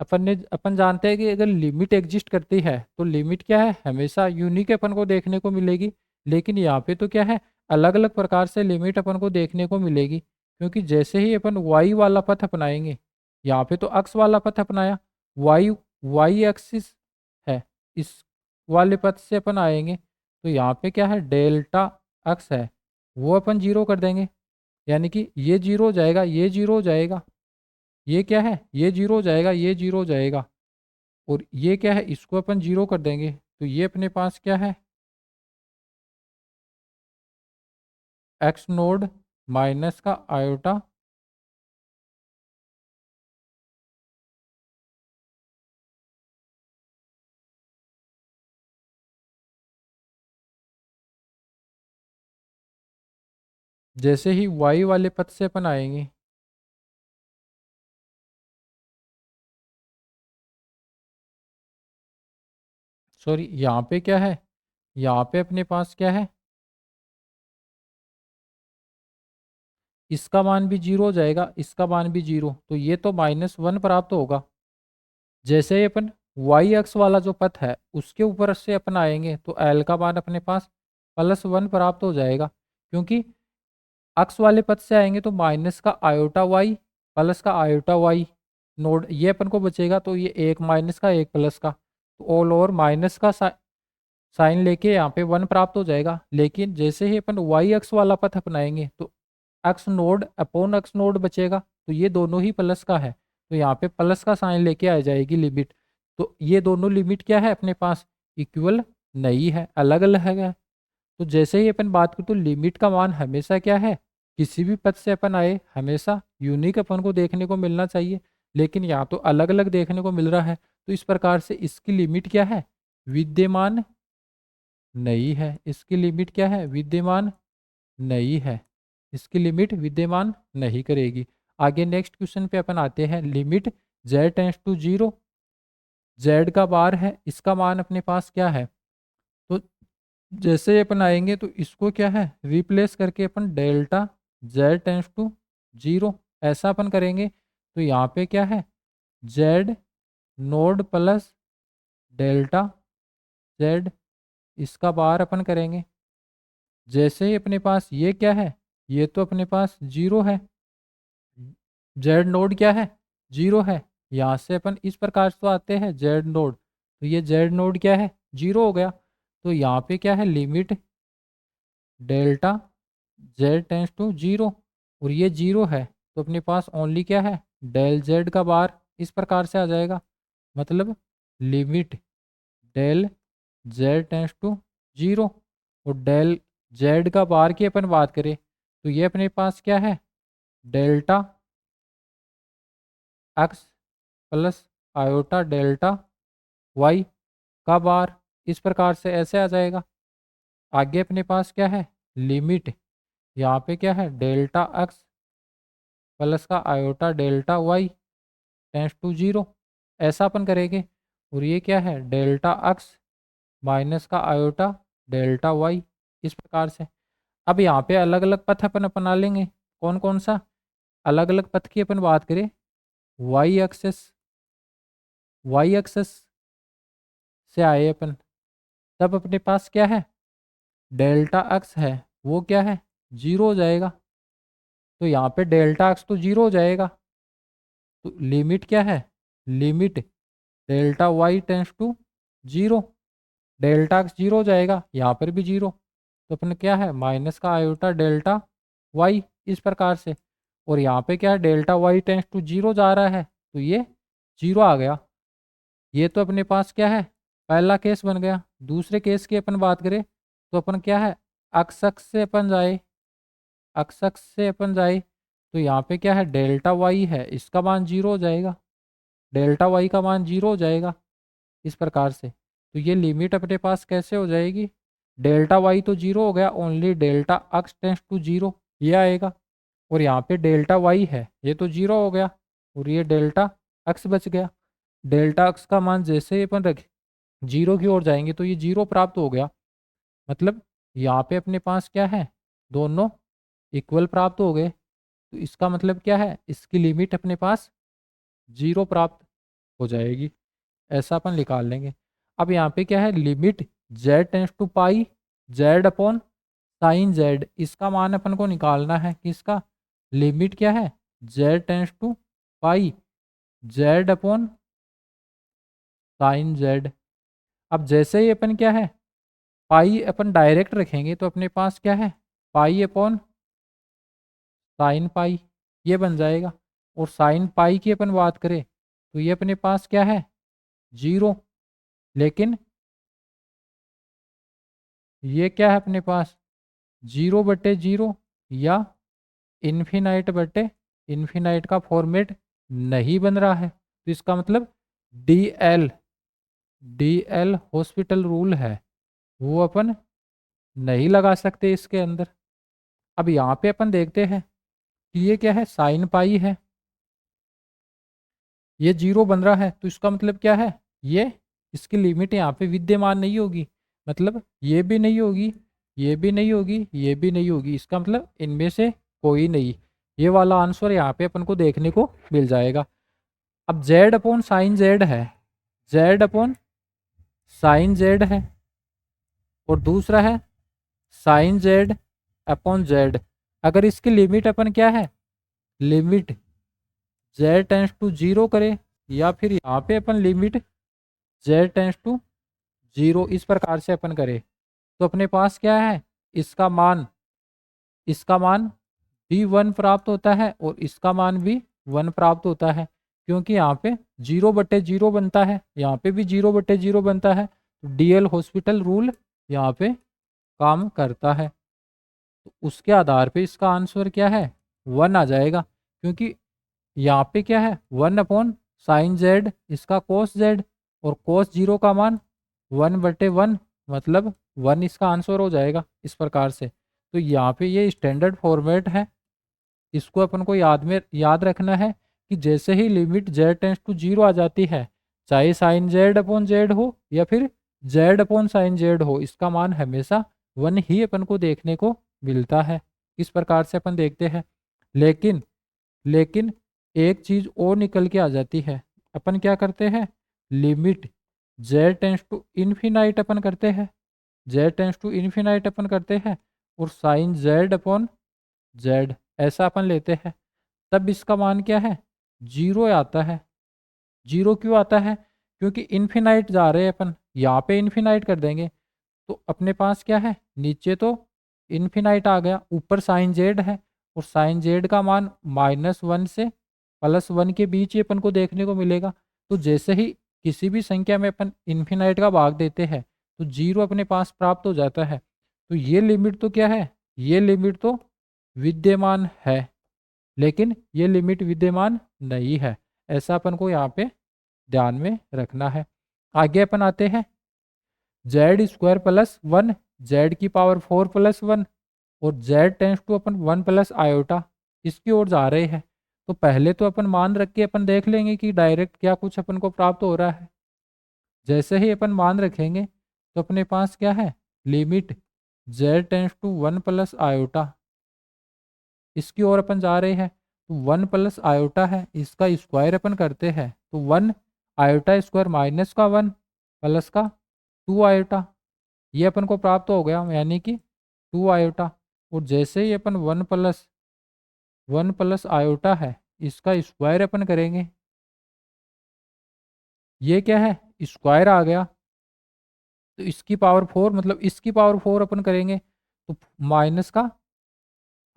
अपन जानते हैं कि अगर लिमिट एग्जिस्ट करती है तो लिमिट क्या है, हमेशा यूनिक अपन को देखने को मिलेगी। लेकिन यहाँ पे तो क्या है, अलग अलग प्रकार से लिमिट अपन को देखने को मिलेगी। क्योंकि जैसे ही अपन वाई वाला पथ अपनाएंगे, यहाँ पे तो अक्स वाला पथ अपनाया, वाई वाई एक्सिस है, इस वाले पथ से अपन आएंगे तो यहाँ पे क्या है, डेल्टा अक्स है वो अपन जीरो कर देंगे। यानी कि ये जीरो हो जाएगा, ये जीरो हो जाएगा, ये क्या है, ये जीरो हो जाएगा, ये जीरो हो जाएगा। और ये क्या है, इसको अपन जीरो कर देंगे। तो ये अपने पास क्या है, एक्स नोड माइनस का आयोटा जैसे ही वाई वाले पद से अपन आएंगे, सॉरी यहाँ पे क्या है, यहाँ पे अपने पास क्या है, इसका मान भी जीरो हो जाएगा, इसका मान भी जीरो, तो ये तो -1 प्राप्त होगा। जैसे ही अपन वाई एक्स वाला जो पथ है उसके ऊपर से अपन आएंगे तो एल का मान अपने पास +1 प्राप्त हो जाएगा। क्योंकि अक्स वाले पद से आएंगे तो माइनस का आयोटा वाई प्लस का आयोटा वाई नोड, ये अपन को बचेगा। तो ये एक माइनस का एक प्लस का, तो ऑल ओवर माइनस का साइन लेके यहाँ पे 1 प्राप्त हो जाएगा। लेकिन जैसे ही अपन वाई एक्स वाला पथ अपनाएंगे तो x node upon x naught बचेगा, तो ये दोनों ही प्लस का है, तो यहाँ पे प्लस का साइन लेके आ जाएगी लिमिट। तो ये दोनों लिमिट क्या है अपने पास, इक्वल नहीं है, अलग अलग है। तो जैसे ही अपन बात करें तो लिमिट का मान हमेशा क्या है, किसी भी पद से अपन आए हमेशा यूनिक अपन को देखने को मिलना चाहिए। लेकिन यहाँ तो अलग अलग देखने को मिल रहा है, तो इस प्रकार से इसकी लिमिट क्या है, विद्यमान नहीं है। इसकी लिमिट क्या है, विद्यमान नहीं है, इसकी लिमिट विद्यमान नहीं करेगी। आगे नेक्स्ट क्वेश्चन पे अपन आते हैं, limit z tends to zero, z का बार है, इसका मान अपने पास क्या है। तो जैसे अपन आएंगे तो इसको क्या है, रिप्लेस करके अपन delta z tends to zero ऐसा अपन करेंगे। तो यहाँ पे क्या है, z node plus delta z, इसका बार अपन करेंगे। जैसे ही अपने पास ये क्या है, ये तो अपने पास जीरो है, जेड नोड क्या है, जीरो है। यहाँ से अपन इस प्रकार से तो आते हैं जेड नोड, तो ये जेड नोड क्या है, जीरो हो गया। तो यहाँ पे क्या है, limit delta z tends to zero, और ये जीरो है तो अपने पास ओनली क्या है, डेल जेड का बार इस प्रकार से आ जाएगा। मतलब limit del Z tends to zero, और डेल जेड का बार की अपन बात करें तो ये अपने पास क्या है, delta x plus iota delta y का बार, इस प्रकार से ऐसे आ जाएगा। आगे अपने पास क्या है, लिमिट यहाँ पे क्या है, डेल्टा एक्स प्लस का iota delta y tends to zero, ऐसा अपन करेंगे। और ये क्या है, डेल्टा एक्स माइनस का आयोटा डेल्टा वाई, इस प्रकार से। अब यहाँ पे अलग अलग पथ अपन अपना लेंगे। कौन कौन सा? अलग अलग पथ की अपन बात करें, वाई एक्सेस, वाई एक्सेस से आए अपन, तब अपने पास क्या है, डेल्टा एक्स है, वो क्या है, जीरो हो जाएगा। तो यहाँ पे डेल्टा एक्स तो जीरो हो जाएगा। तो लिमिट क्या है, limit delta y tends to zero, delta x zero हो जाएगा, यहाँ पर भी जीरो। तो अपन क्या है, माइनस का आयोटा डेल्टा वाई, इस प्रकार से। और यहाँ पे क्या है, delta y tends to zero जा रहा है, तो ये जीरो आ गया। ये तो अपने पास क्या है, पहला केस बन गया। दूसरे केस की अपन बात करें तो अपन क्या है, अक्स से अपन जाए, अक्स से अपन जाए, तो यहाँ पे क्या है, डेल्टा वाई है, इसका मान जीरो हो जाएगा, डेल्टा वाई का मान जीरो हो जाएगा, इस प्रकार से। तो ये लिमिट अपने पास कैसे हो जाएगी, डेल्टा वाई तो जीरो हो गया, only delta x tends to zero, ये आएगा। और यहाँ पे डेल्टा वाई है, ये तो जीरो हो गया, और ये डेल्टा एक्स बच गया। डेल्टा एक्स का मान जैसे ही अपन रखे जीरो की ओर जाएंगे तो ये जीरो प्राप्त हो गया। मतलब यहाँ पे अपने पास क्या है, दोनों इक्वल प्राप्त हो गए। तो इसका मतलब क्या है, इसकी लिमिट अपने पास जीरो प्राप्त हो जाएगी, ऐसा अपन निकाल लेंगे। अब यहाँ पे क्या है, limit z tends to pi z upon sine z, इसका मान अपन को निकालना है कि इसका लिमिट क्या है, z tends to pi z upon sine z। अब जैसे ही अपन क्या है, पाई अपन डायरेक्ट रखेंगे तो अपने पास क्या है, पाई अपॉन साइन पाई, ये बन जाएगा। और साइन पाई की अपन बात करें तो ये अपने पास क्या है, जीरो। लेकिन ये क्या है अपने पास, जीरो बटे जीरो या इन्फिनाइट बटे इन्फिनाइट का फॉर्मेट नहीं बन रहा है। तो इसका मतलब D L, D L hospital rule है, वो अपन नहीं लगा सकते इसके अंदर। अब यहाँ पे अपन देखते हैं कि ये क्या है, साइन पाई है, ये जीरो बन रहा है, तो इसका मतलब क्या है, ये इसकी लिमिट यहाँ पे विद्यमान नहीं होगी। मतलब ये भी नहीं होगी, ये भी नहीं होगी, ये भी नहीं होगी, इसका मतलब इनमें से कोई नहीं। ये वाला आंसर यहाँ पे अपन को देखने को मिल जाएगा। अब जेड अपॉन साइन जेड है, जेड अपॉन साइन जेड है, और दूसरा है साइन जेड अपॉन जेड। अगर इसकी लिमिट अपन क्या है, limit z tends to zero करें, या फिर यहाँ पे अपन limit z tends to zero इस प्रकार से अपन करें, तो अपने पास क्या है, इसका मान, इसका मान भी वन प्राप्त होता है और इसका मान भी वन प्राप्त होता है, क्योंकि यहाँ पे जीरो बटे जीरो बनता है, यहाँ पे भी जीरो बटे जीरो बनता है। डीएल हॉस्पिटल रूल यहाँ पे काम करता है। तो उसके आधार पे इसका आंसर क्या है, वन आ जाएगा, क्योंकि यहाँ पे क्या है, वन अपॉन साइन जेड, इसका कोस जेड, और कोस जीरो का मान वन बटे वन, मतलब वन इसका आंसर हो जाएगा इस प्रकार से। तो यहाँ पे ये स्टैंडर्ड फॉर्मेट है, इसको अपन को याद रखना है कि जैसे ही limit Z tends to zero आ जाती है, चाहे साइन जेड अपॉन जेड हो या फिर जेड अपॉन साइन जेड हो, इसका मान हमेशा वन ही अपन को देखने को मिलता है। इस प्रकार से अपन देखते हैं। लेकिन लेकिन एक चीज और निकल के आ जाती है, अपन क्या करते हैं, limit Z tends to infinite अपन करते हैं, जेड टेंस टू इन्फिनाइट अपन करते हैं, और साइन जेड अपॉन जेड ऐसा अपन लेते हैं, तब इसका मान क्या है, जीरो आता है। जीरो क्यों आता है, क्योंकि इन्फिनाइट जा रहे हैं अपन, यहाँ पे इन्फिनाइट कर देंगे तो अपने पास क्या है, नीचे तो इन्फिनाइट आ गया, ऊपर साइन जेड है, और साइन जेड का मान माइनस वन से प्लस वन के बीच ही अपन को देखने को मिलेगा। तो जैसे ही किसी भी संख्या में अपन इन्फिनाइट का भाग देते हैं तो जीरो अपने पास प्राप्त हो जाता है। तो ये लिमिट तो क्या है, ये लिमिट तो विद्यमान है, लेकिन ये लिमिट विद्यमान नहीं है, ऐसा अपन को यहाँ पे ध्यान में रखना है। आगे अपन आते हैं, z square plus one, z की पावर फोर प्लस वन, और जेड टेंस टू अपन वन प्लस आयोटा, इसकी ओर जा रहे हैं। तो पहले तो अपन मान रख के अपन देख लेंगे कि डायरेक्ट क्या कुछ अपन को प्राप्त हो रहा है। जैसे ही अपन मान रखेंगे तो अपने पास क्या है, limit z tends to 1 plus iota, इसकी ओर अपन जा रहे हैं तो 1 प्लस आयोटा है, इसका स्क्वायर अपन करते हैं तो 1 आयोटा स्क्वायर माइनस का 1 प्लस का 2 आयोटा, ये अपन को प्राप्त हो गया, यानी कि 2 आयोटा। और जैसे ही अपन 1 प्लस आयोटा है, इसका स्क्वायर अपन करेंगे, ये क्या है, स्क्वायर आ गया, तो इसकी पावर 4 मतलब इसकी पावर 4 अपन करेंगे तो माइनस का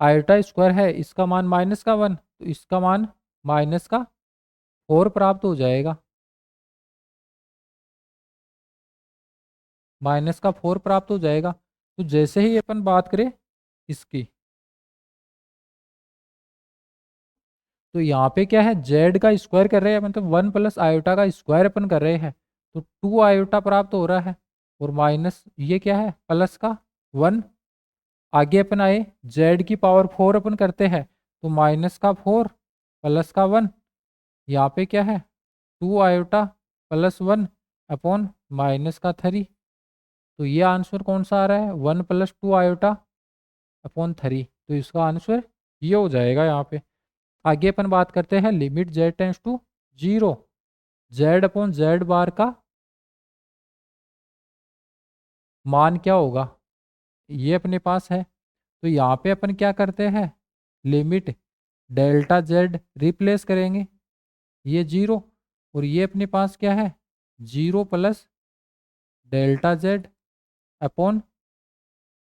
आयोटा स्क्वायर है, इसका मान माइनस का 1, तो इसका मान माइनस का 4 प्राप्त हो जाएगा, माइनस का 4 प्राप्त हो जाएगा। तो जैसे ही अपन बात करें इसकी, तो यहाँ पे क्या है, जेड का स्क्वायर कर रहे हैं, मतलब 1 प्लस आयोटा का स्क्वायर अपन कर रहे हैं तो 2 आयोटा प्राप्त हो रहा है, और माइनस ये क्या है, प्लस का 1। आगे अपन आए, जेड की पावर 4 अपन करते हैं तो माइनस का 4 प्लस का 1, यहाँ पे क्या है, 2 आयोटा प्लस 1 अपॉन माइनस का 3। तो ये आंसर कौन सा आ रहा है, 1 प्लस 2 आयोटा अपॉन 3, तो इसका आंसर ये हो जाएगा यहाँ पे। आगे अपन बात करते हैं limit Z tends to 0, Z upon Z bar का मान क्या होगा, ये अपने पास है। तो यहाँ पे अपन क्या करते हैं, लिमिट डेल्टा जेड रिप्लेस करेंगे, ये 0, और ये अपने पास क्या है, 0 plus delta Z upon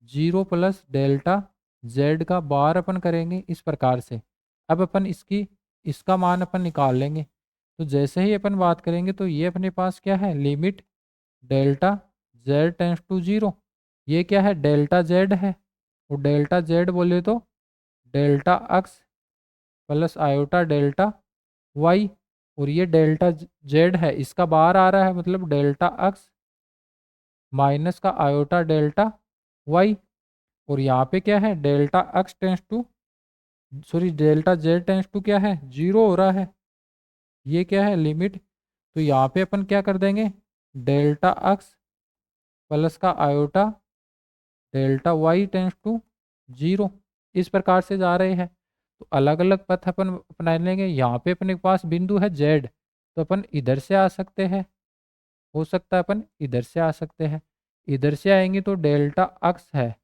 0 plus delta Z का बार अपन करेंगे इस प्रकार से। अब अपन इसका मान अपन निकाल लेंगे, तो जैसे ही अपन बात करेंगे तो ये अपने पास क्या है, limit delta z tends to 0, ये क्या है, डेल्टा जेड है, और डेल्टा जेड बोले तो delta x plus iota delta y, और ये डेल्टा जेड है, इसका बाहर आ रहा है, मतलब डेल्टा एक्स माइनस का आयोटा डेल्टा वाई, और यहाँ पे क्या है, delta x tends to sorry delta z tends to क्या है, 0 हो रहा है, ये क्या है, लिमिट। तो यहाँ पे अपन क्या कर देंगे, डेल्टा एक्स प्लस का iota delta y tends to 0, इस प्रकार से जा रहे हैं। तो अलग अलग पथ अपन अपना लेंगे, यहाँ पे अपने पास बिंदु है जेड, तो अपन इधर से आ सकते हैं, हो सकता है अपन इधर से आ सकते हैं, इधर से आएंगे तो डेल्टा एक्स है,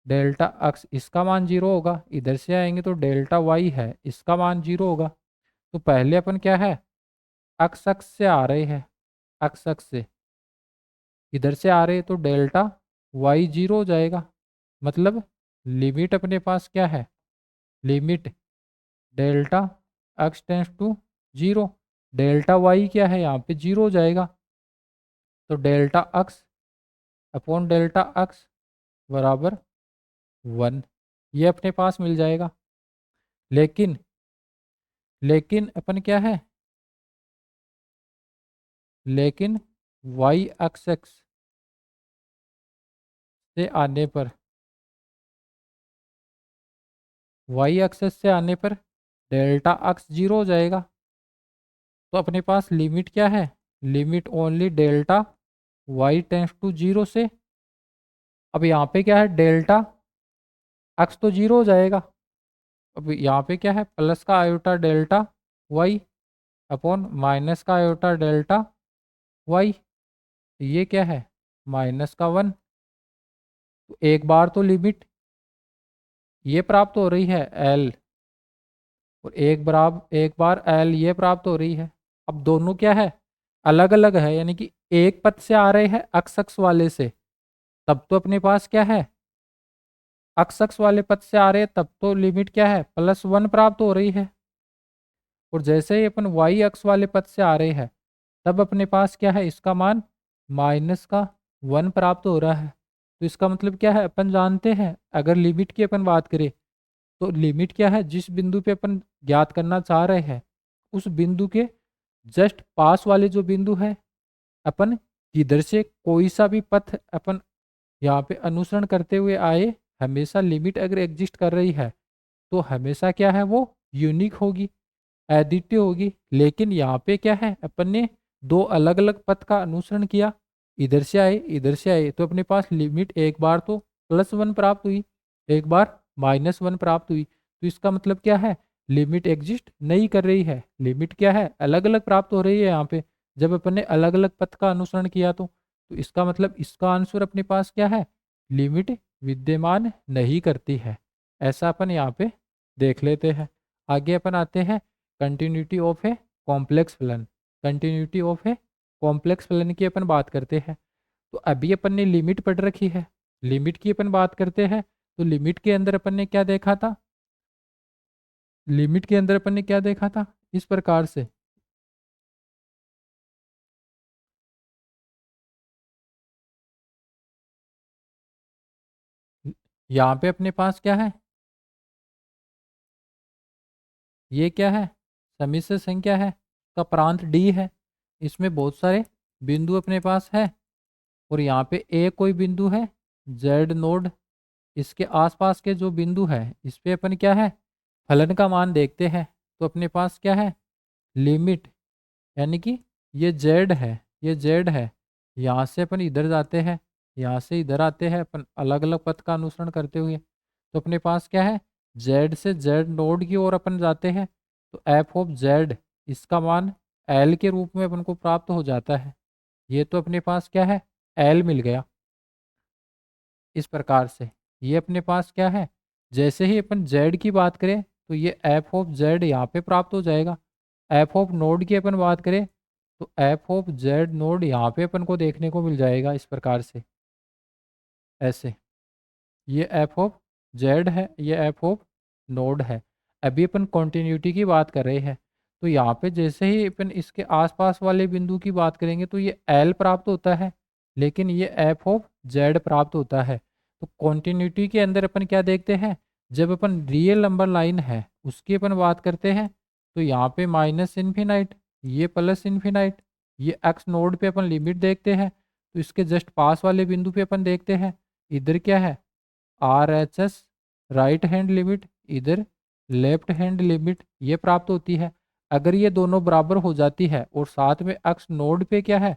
डेल्टा एक्स इसका मान 0 होगा, इधर से आएंगे तो डेल्टा वाई है, इसका मान 0 होगा। तो पहले अपन क्या है, एक्स एक्स से आ रहे हैं, एक्स एक्स से इधर से आ रहे हैं तो डेल्टा वाई 0 हो जाएगा, मतलब लिमिट अपने पास क्या है, limit delta x tends to 0, delta y क्या है, यहाँ पे 0 हो जाएगा, तो delta x upon delta x बराबर 1, ये अपने पास मिल जाएगा। लेकिन लेकिन अपन क्या है, लेकिन वाई एक्स से आने पर, वाई एक्सेस से आने पर डेल्टा एक्स 0 हो जाएगा, तो अपने पास लिमिट क्या है, limit only delta y tends to 0 से। अब यहाँ पे क्या है, डेल्टा एक्स तो 0 हो जाएगा, अब यहाँ पे क्या है, प्लस का iota delta y upon minus का आयोटा डेल्टा वाई, ये क्या है, माइनस का 1। तो एक बार तो लिमिट ये प्राप्त हो रही है एल, और एक बार एल ये प्राप्त हो रही है। अब दोनों क्या है, अलग अलग है, यानी कि एक पथ से आ रहे हैं एक्स एक्स वाले से, तब तो अपने पास क्या है, एक्स एक्स वाले पथ से आ रहे हैं, तब तो लिमिट क्या है, +1 प्राप्त हो रही है। और जैसे ही अपन वाई एक्स वाले पथ से आ रहे हैं, तब अपने पास क्या है, इसका मान माइनस का 1 प्राप्त हो रहा है। तो इसका मतलब क्या है, अपन जानते हैं अगर लिमिट की अपन बात करें तो लिमिट क्या है, जिस बिंदु पे अपन ज्ञात करना चाह रहे हैं उस बिंदु के जस्ट पास वाले जो बिंदु है, अपन किधर से कोई सा भी पथ अपन यहाँ पे अनुसरण करते हुए आए, हमेशा लिमिट अगर एग्जिस्ट कर रही है तो हमेशा क्या है, वो यूनिक होगी, एडिटिव होगी। लेकिन यहाँ पे क्या है, अपन ने दो अलग अलग पथ का अनुसरण किया, इधर से आए इधर से आए, तो अपने पास लिमिट एक बार तो +1 प्राप्त हुई, एक बार -1 प्राप्त हुई। तो इसका मतलब क्या है, लिमिट एग्जिस्ट नहीं कर रही है, लिमिट क्या है, अलग अलग प्राप्त हो रही है यहाँ पे, जब अपन ने अलग अलग पथ का अनुसरण किया तो इसका मतलब इसका आंसर अपने पास क्या है, लिमिट विद्यमान नहीं करती है। ऐसा अपन यहाँ पे देख लेते हैं। आगे अपन आते हैं कंटिन्यूटी ऑफ ए कॉम्प्लेक्स फलन। कंटिन्यूटी ऑफ ए कॉम्प्लेक्स फलन की अपन बात करते हैं। तो अभी अपन ने लिमिट पढ़ रखी है, लिमिट की अपन बात करते हैं। तो लिमिट के अंदर अपन ने क्या देखा था, लिमिट के अंदर अपन ने क्या देखा था, इस प्रकार से यहाँ पे अपने पास क्या है, ये क्या है, समिश्र संख्या है, का प्रांत डी है, इसमें बहुत सारे बिंदु अपने पास है, और यहाँ पे ए कोई बिंदु है, जेड नोड, इसके आसपास के जो बिंदु है इस पे अपन क्या है, फलन का मान देखते हैं। तो अपने पास क्या है, लिमिट, यानी कि ये जेड है, ये जेड है, यहाँ से अपन इधर जाते हैं, यहाँ से इधर आते हैं अपन अलग अलग पथ का अनुसरण करते हुए। तो अपने पास क्या है, जेड से जेड नोड की ओर अपन जाते हैं, तो एफ ऑफ जेड, इसका मान एल के रूप में अपन को प्राप्त हो जाता है। ये तो अपने पास क्या है, एल मिल गया। इस प्रकार से ये अपने पास क्या है, जैसे ही अपन जेड की बात करें तो ये एफ ऑफ जेड यहाँ पे प्राप्त हो जाएगा। एफ ऑफ नोड की अपन बात करें तो एफ ऑफ जेड नोड यहाँ पे अपन को देखने को मिल जाएगा, इस प्रकार से ऐसे। ये एफ ऑफ जेड है, ये एफ ऑफ नोड है। अभी अपन कॉन्टिन्यूटी की बात कर रहे हैं, तो यहाँ पे जैसे ही अपन इसके आसपास वाले बिंदु की बात करेंगे तो ये एल प्राप्त होता है, लेकिन ये एफ ऑफ जेड प्राप्त होता है। तो कॉन्टिन्यूटी के अंदर अपन क्या देखते हैं, जब अपन रियल नंबर लाइन है उसकी अपन बात करते हैं, तो यहाँ पे माइनस इन्फिनाइट, ये प्लस इन्फिनाइट, ये एक्स नोड पे अपन लिमिट देखते हैं। तो इसके जस्ट पास वाले बिंदु पे अपन देखते हैं, इधर क्या है, R H S right hand limit, इधर लेफ्ट हैंड लिमिट, ये प्राप्त होती है। अगर ये दोनों बराबर हो जाती है और साथ में एक्स नोड पे क्या है,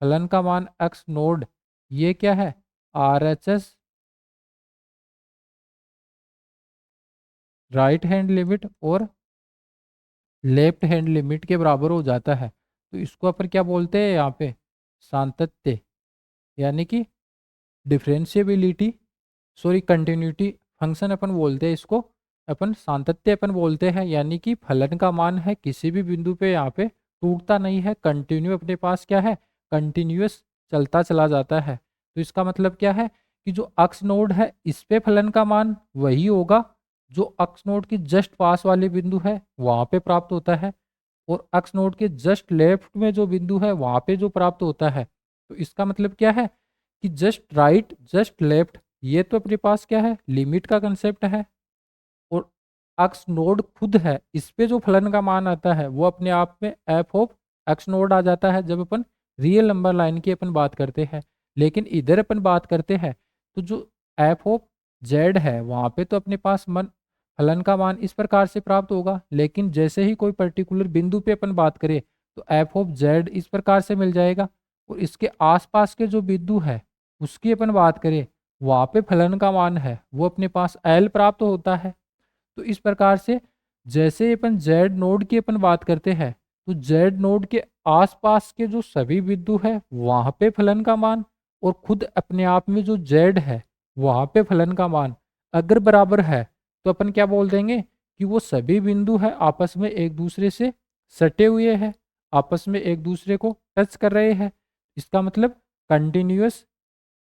फलन का मान एक्स नोड, ये क्या है, R H S right hand limit और लेफ्ट हैंड लिमिट के बराबर हो जाता है, तो इसको अपन क्या बोलते हैं यहाँ पे, सातत्य, यानी कि डिफरेंशिएबिलिटी, सॉरी कंटिन्यूटी फंक्शन अपन बोलते हैं इसको, अपन सातत्य अपन बोलते हैं, यानी कि फलन का मान है किसी भी बिंदु पे यहाँ पे टूटता नहीं है, कंटिन्यू अपने पास क्या है, कंटिन्यूअस चलता चला जाता है। तो इसका मतलब क्या है कि जो अक्स नोड है इस पे फलन का मान वही होगा जो अक्स नोड की जस्ट पास वाले बिंदु है वहां पे प्राप्त होता है, और अक्स नोड के जस्ट लेफ्ट में जो बिंदु है वहां पे जो प्राप्त होता है। तो इसका मतलब क्या है कि जस्ट राइट जस्ट लेफ्ट, ये तो अपने पास क्या है, लिमिट का कंसेप्ट है, और एक्स नोड खुद है, इस पे जो फलन का मान आता है वो अपने आप में एफ ऑफ एक्स नोड आ जाता है जब अपन रियल नंबर लाइन की अपन बात करते हैं। लेकिन इधर अपन बात करते हैं तो जो एफ ऑफ जेड है वहाँ पे तो अपने पास मन फलन का मान इस प्रकार से प्राप्त होगा, लेकिन जैसे ही कोई पर्टिकुलर बिंदु पे अपन बात करें तो एफ ऑफ जेड इस प्रकार से मिल जाएगा, और इसके आसपास के जो बिंदु है उसकी अपन बात करें वहाँ पे फलन का मान है वो अपने पास एल प्राप्त होता है। तो इस प्रकार से जैसे अपन जेड नोड की अपन बात करते हैं तो जेड नोड के आसपास के जो सभी बिंदु है वहां पे फलन का मान, और खुद अपने आप में जो जेड है वहां पे फलन का मान अगर बराबर है तो अपन क्या बोल देंगे कि वो सभी बिंदु है आपस में एक दूसरे से सटे हुए हैं, आपस में एक दूसरे को टच कर रहे हैं। इसका मतलब कंटिन्यूअस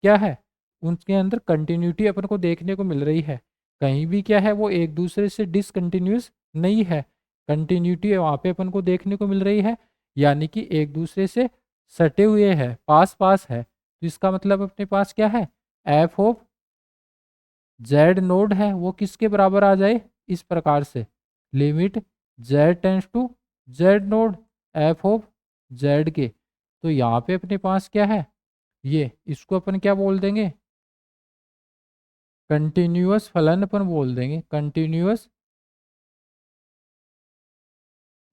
क्या है, उनके अंदर कंटिन्यूटी अपन को देखने को मिल रही है, कहीं भी क्या है वो एक दूसरे से डिसकंटिन्यूस नहीं है, कंटिन्यूटी वहाँ पे अपन को देखने को मिल रही है, यानी कि एक दूसरे से सटे हुए हैं, पास पास है। तो इसका मतलब अपने पास क्या है, एफ ऑफ जेड नोड है वो किसके बराबर आ जाए, इस प्रकार से limit Z tends to Z naught f of z के। तो यहाँ पे अपने पास क्या है, ये इसको अपन क्या बोल देंगे, कंटिन्यूअस फलन अपन बोल देंगे, कंटिन्यूअस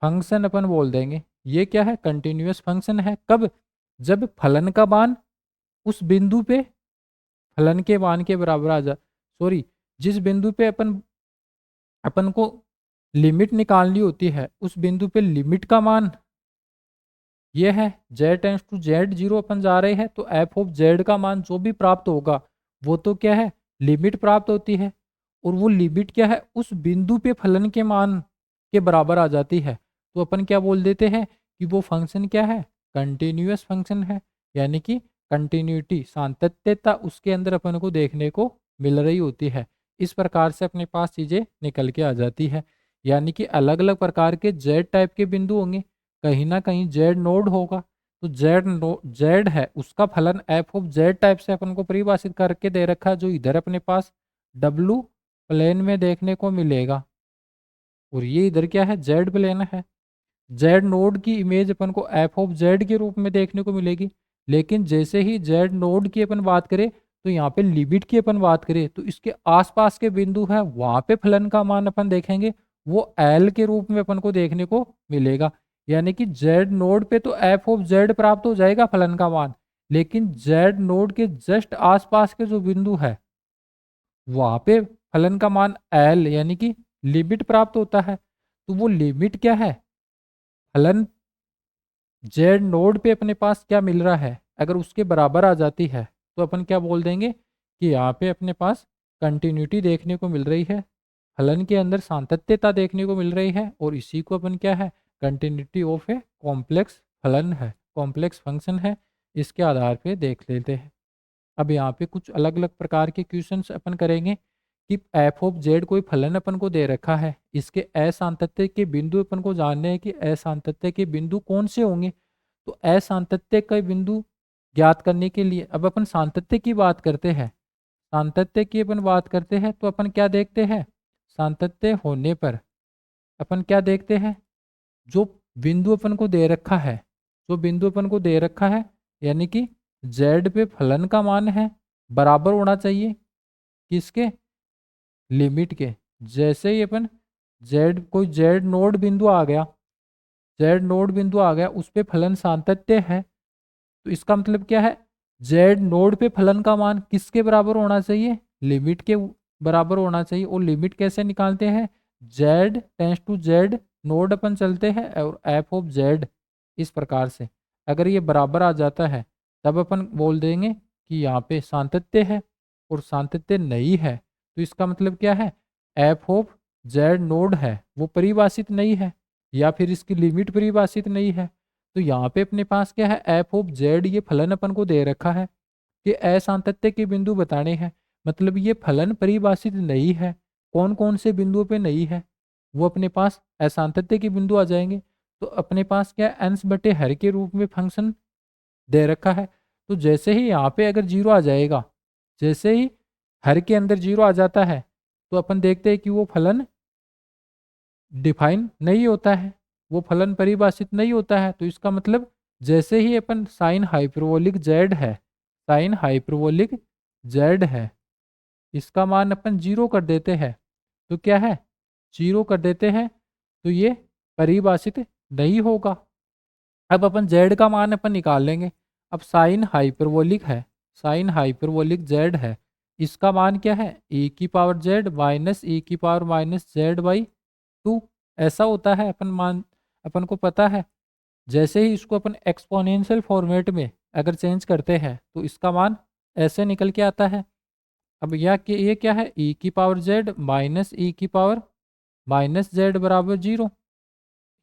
फंक्शन अपन बोल देंगे। ये क्या है, कंटिन्यूअस फंक्शन है, कब, जब फलन का मान उस बिंदु पे फलन के मान के बराबर आ जा सॉरी जिस बिंदु पे अपन अपन को लिमिट निकालनी होती है उस बिंदु पे लिमिट का मान ये है z tends to Z zero अपन जा रहे हैं, तो एफ ऑफ जेड का मान जो भी प्राप्त होगा वो तो क्या है, लिमिट प्राप्त होती है। और वो लिमिट क्या है, उस बिंदु पे फलन के मान के बराबर आ जाती है। तो अपन क्या बोल देते हैं कि वो फंक्शन क्या है, कंटिन्यूअस फंक्शन है। यानी कि कंटिन्यूटी, सातत्यता उसके अंदर अपन को देखने को मिल रही होती है। इस प्रकार से अपने पास चीज़ें निकल के आ जाती है। यानी कि अलग अलग प्रकार के जेड टाइप के बिंदु होंगे, कहीं ना कहीं जेड नोड होगा। तो जेड है उसका फलन एफ ऑफ जेड टाइप से अपन को परिभाषित करके दे रखा है, जो इधर अपने पास डब्लू प्लेन में देखने को मिलेगा। और ये इधर क्या है, जेड प्लेन है। जेड नोड की इमेज अपन को एफ ऑफ जेड के रूप में देखने को मिलेगी। लेकिन जैसे ही जेड नोड की अपन बात करें, तो यहाँ पे लिमिट की अपन बात करें, तो इसके आसपास के बिंदु है वहां पे फलन का मान अपन देखेंगे, वो एल के रूप में अपन को देखने को मिलेगा। यानी कि जेड नोड पे तो एफ ऑफ जेड प्राप्त हो जाएगा फलन का मान, लेकिन जेड नोड के जस्ट आसपास के जो बिंदु है वहां पे फलन का मान एल यानी कि लिमिट प्राप्त होता है। तो वो लिमिट क्या है, फलन जेड नोड पे अपने पास क्या मिल रहा है, अगर उसके बराबर आ जाती है तो अपन क्या बोल देंगे कि यहाँ पे अपने पास कंटिन्यूटी देखने को मिल रही है, फलन के अंदर सातत्यता देखने को मिल रही है, और इसी को अपन क्या है, कंटिन्यूटी ऑफ ए कॉम्प्लेक्स फलन है, कॉम्प्लेक्स फंक्शन है। इसके आधार पे देख लेते हैं। अब यहाँ पे कुछ अलग अलग प्रकार के क्वेश्चंस अपन करेंगे कि एफ ऑफ जेड कोई फलन अपन को दे रखा है, इसके असांतत्य के बिंदु अपन को जानने हैं कि असांतत्य के बिंदु कौन से होंगे। तो असांतत्य के बिंदु ज्ञात करने के लिए अब अपन सातत्य की बात करते हैं, सातत्य की अपन बात करते हैं तो अपन क्या देखते हैं, सातत्य होने पर अपन क्या देखते हैं, जो बिंदु अपन को दे रखा है, जो बिंदु अपन को दे रखा है यानी कि जेड पे फलन का मान है बराबर होना चाहिए किसके, लिमिट के। जैसे ही अपन जेड कोई जेड नोड बिंदु आ गया, जेड नोड बिंदु आ गया उस पे फलन सातत्य है, तो इसका मतलब क्या है, जेड नोड पे फलन का मान किसके बराबर होना चाहिए, लिमिट के बराबर होना चाहिए। और लिमिट कैसे निकालते हैं, Z tends to Z node अपन चलते हैं और एफ ऑफ जेड इस प्रकार से अगर ये बराबर आ जाता है तब अपन बोल देंगे कि यहाँ पे सातत्य है। और सातत्य नहीं है तो इसका मतलब क्या है, एफ ऑफ जेड नोड है वो परिभाषित नहीं है, या फिर इसकी लिमिट परिभाषित नहीं है। तो यहाँ पे अपने पास क्या है, एफ ऑफ जेड ये फलन अपन को दे रखा है कि असांतत्य के बिंदु बताने हैं, मतलब ये फलन परिभाषित नहीं है। कौन कौन से बिंदुओं पे नहीं है, वो अपने पास असांतत्य के बिंदु आ जाएंगे। तो अपने पास क्या है, अंश बटे हर के रूप में फंक्शन दे रखा है। तो जैसे ही यहाँ पे अगर जीरो आ जाएगा, जैसे ही हर के अंदर जीरो आ जाता है, तो अपन देखते हैं कि वो फलन डिफाइन नहीं होता है, वो फलन परिभाषित नहीं होता है। तो इसका मतलब जैसे ही अपन साइन हाइपरबोलिक जेड है, साइन हाइपरबोलिक जेड है, इसका मान अपन जीरो कर देते हैं, तो क्या है, जीरो कर देते हैं, तो ये परिभाषित नहीं होगा। अब अपन जेड का मान अपन निकाल लेंगे। अब साइन हाइपरबोलिक है, साइन हाइपरबोलिक जेड है, इसका मान क्या है, e की पावर जेड माइनस e की power minus Z by two ऐसा होता है। अपन को पता है, जैसे ही इसको अपन एक्सपोनेंशियल फॉर्मेट में अगर चेंज करते हैं तो इसका मान ऐसे निकल के आता है। अब ये क्या है, e की पावर जेड माइनस e की पावर माइनस जेड बराबर जीरो।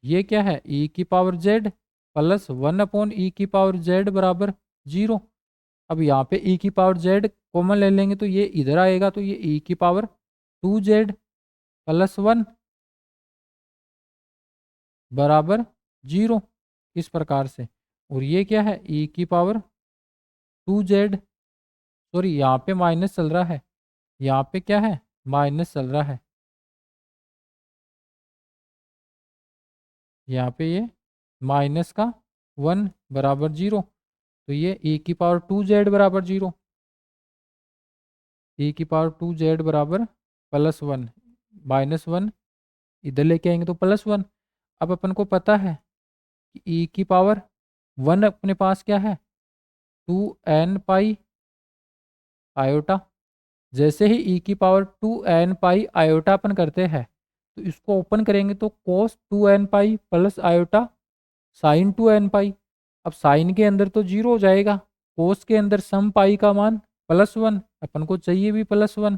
ये क्या है, e की power Z plus one upon E की पावर जेड बराबर जीरो। अब यहाँ पे e की पावर जेड कॉमन ले लेंगे तो ये इधर आएगा, तो ये e की power two z plus one बराबर जीरो इस प्रकार से। और ये क्या है, e की पावर टू जेड, सॉरी यहाँ पे माइनस चल रहा है, यहाँ पे क्या है, माइनस चल रहा है, यहाँ पे ये माइनस का वन बराबर जीरो। तो ये e की पावर टू जेड बराबर जीरो, e की पावर टू जेड बराबर प्लस वन, माइनस वन इधर लेके आएंगे तो प्लस वन। अब अपन को पता है कि e की पावर वन अपने पास क्या है, टू एन पाई आयोटा। जैसे ही ई की पावर 2n पाई आयोटा अपन करते हैं तो इसको ओपन करेंगे तो कोस 2n pi plus iota sine 2n पाई। अब साइन के अंदर तो जीरो हो जाएगा, कोस के अंदर सम पाई का मान +1, अपन को चाहिए भी +1,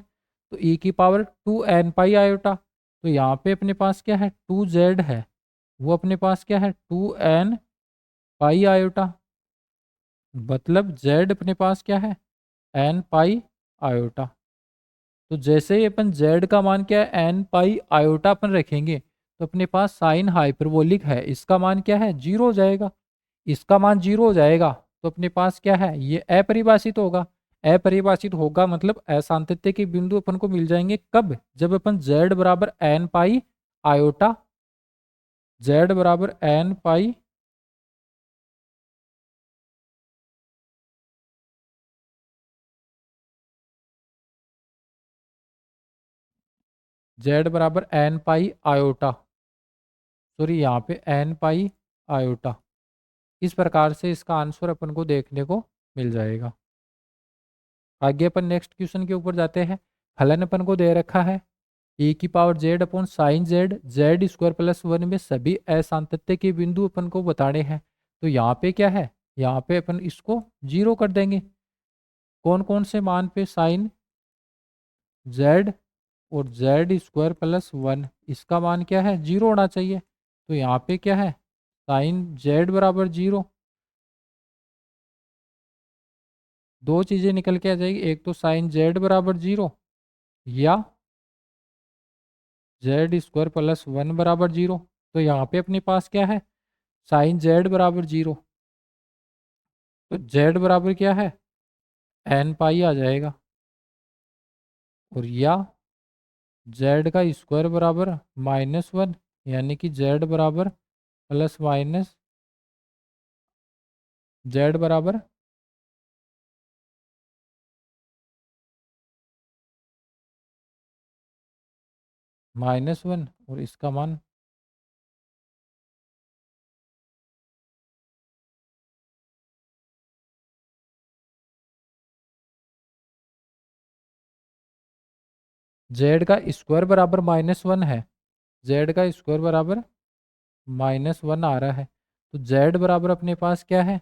तो ई की पावर 2n पाई आयोटा। तो यहाँ पे अपने पास क्या है 2z है, वो अपने पास क्या है 2n पाई आयोटा, मतलब z अपने पास क्या है n पाई आयोटा। तो जैसे ही अपन z का मान क्या है n पाई आयोटा अपन रखेंगे तो अपने पास साइन हाइपरबोलिक है, इसका मान क्या है 0 हो जाएगा। इसका मान 0 हो जाएगा तो अपने पास क्या है ये अपरिभाषित होगा। अपरिभाषित होगा मतलब असांतत्य के बिंदु अपन को मिल जाएंगे कब, जब अपन z बराबर n पाई आयोटा, z बराबर n पाई z बराबर n पाई आयोटा, सॉरी यहाँ पे n पाई आयोटा। इस प्रकार से इसका आंसर अपन को देखने को मिल जाएगा। आगे अपन नेक्स्ट क्वेश्चन के ऊपर जाते हैं। फलन अपन को दे रखा है e की power z upon sign Z Z square +1 में सभी असांतत्य के बिंदु अपन को बताने हैं। तो यहाँ पे क्या है, यहाँ पे अपन इसको 0 कर देंगे। कौन कौन से मान पे साइन z और जेड स्क्वायर +1, इसका मान क्या है 0 होना चाहिए। तो यहाँ पे क्या है साइन z बराबर 0, दो चीज़ें निकल के आ जाएगी, एक तो साइन z बराबर 0 या जेड स्क्वायर +1 बराबर 0। तो यहाँ पे अपने पास क्या है साइन z बराबर 0, तो z बराबर क्या है n पाई आ जाएगा, और या z का स्क्वायर बराबर -1, यानी कि z बराबर प्लस माइनस z बराबर -1 और इसका मान z का स्क्वायर बराबर -1 है, z का स्क्वायर बराबर -1 आ रहा है। तो z बराबर अपने पास क्या है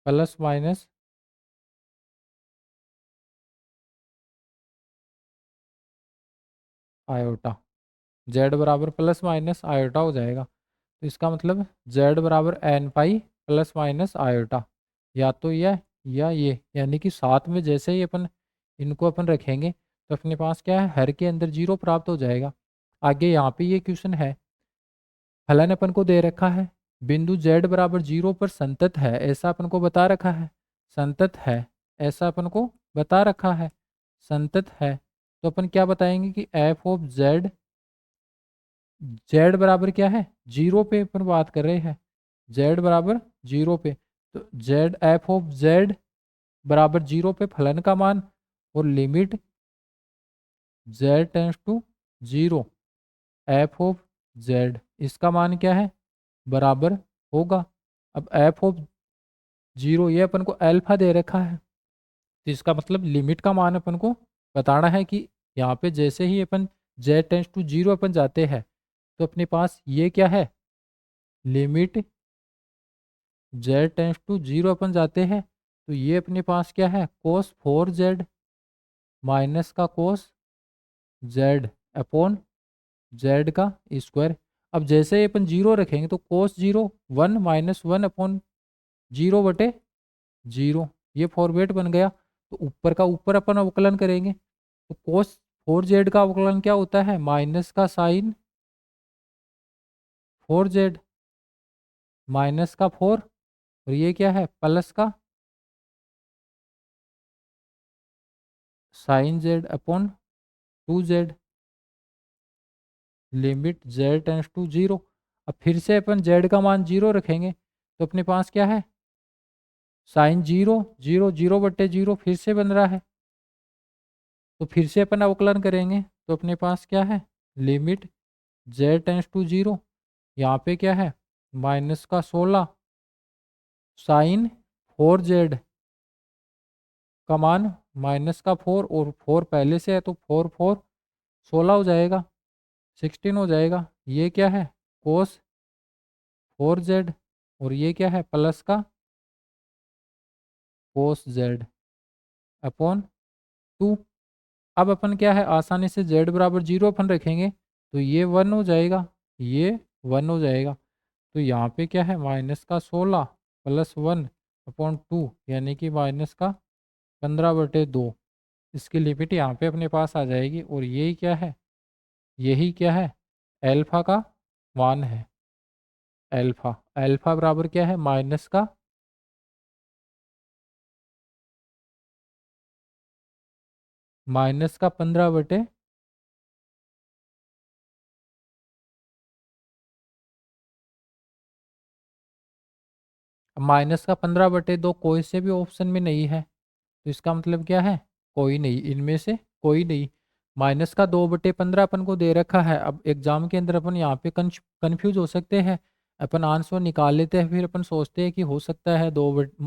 प्लस माइनस आयोटा, z बराबर प्लस माइनस आयोटा हो जाएगा। तो इसका मतलब z बराबर n pi plus minus iota, या तो यह या ये, यानी कि साथ में जैसे ही अपन इनको अपन रखेंगे तो अपने पास क्या है हर के अंदर 0 प्राप्त हो जाएगा। आगे यहाँ पे ये क्वेश्चन है, फलन अपन को दे रखा है बिंदु z बराबर 0 पर संतत है, ऐसा अपन को बता रखा है। संतत है ऐसा अपन को बता रखा है, संतत है। तो अपन क्या बताएंगे कि f ऑफ z बराबर क्या है 0 पे अपन बात कर रहे हैं, z बराबर 0 पे। तो z f ऑफ z बराबर 0 पे फलन का मान और limit z tends to 0 f of z, इसका मान क्या है बराबर होगा। अब f ऑफ 0 ये अपन को अल्फा दे रखा है, तो इसका मतलब लिमिट का मान अपन को बताना है कि यहाँ पे जैसे ही अपन z टेंस टू 0 अपन जाते हैं तो अपने पास ये क्या है लिमिट z टेंस टू 0 अपन जाते हैं तो ये अपने पास क्या है कोस 4z माइनस का कोस z अपॉन z का स्क्वायर। अब जैसे ही अपन 0 रखेंगे तो कोस 0 1 -1 अपॉन 0/0, ये फॉर्मेट बन गया। तो ऊपर का ऊपर अपन अवकलन करेंगे तो कोस 4z का अवकलन क्या होता है माइनस का साइन 4z माइनस का 4, और ये क्या है प्लस का sine z upon 2z, limit z tends to 0। अब फिर से अपन z का मान 0 रखेंगे तो अपने पास क्या है साइन 0 0 0/0 फिर से बन रहा है। तो फिर से अपन अवकलन करेंगे तो अपने पास क्या है लिमिट z टेंस टू 0, यहाँ पे क्या है माइनस का 16 साइन 4z का मान माइनस का 4, और 4 पहले से है तो 4 4 16 हो जाएगा, 16 हो जाएगा। ये क्या है कोस 4z, और ये क्या है प्लस का कोस z अपॉन 2। अब अपन क्या है आसानी से z बराबर 0 अपन रखेंगे तो ये 1 हो जाएगा, ये 1 हो जाएगा। तो यहाँ पे क्या है माइनस का 16 प्लस 1 अपॉन 2, यानी कि माइनस का 15/2। इसकी लिमिट यहाँ पे अपने पास आ जाएगी, और यही क्या है, यही क्या है एल्फा का मान है। एल्फा एल्फा बराबर क्या है माइनस का 15/, -15/2 कोई से भी ऑप्शन में नहीं है, तो इसका मतलब क्या है कोई नहीं, इनमें से कोई नहीं। -2/15 अपन को दे रखा है। अब एग्जाम के अंदर अपन यहाँ पे कंफ्यूज हो सकते हैं, अपन आंसर निकाल लेते हैं, फिर अपन सोचते हैं कि हो सकता है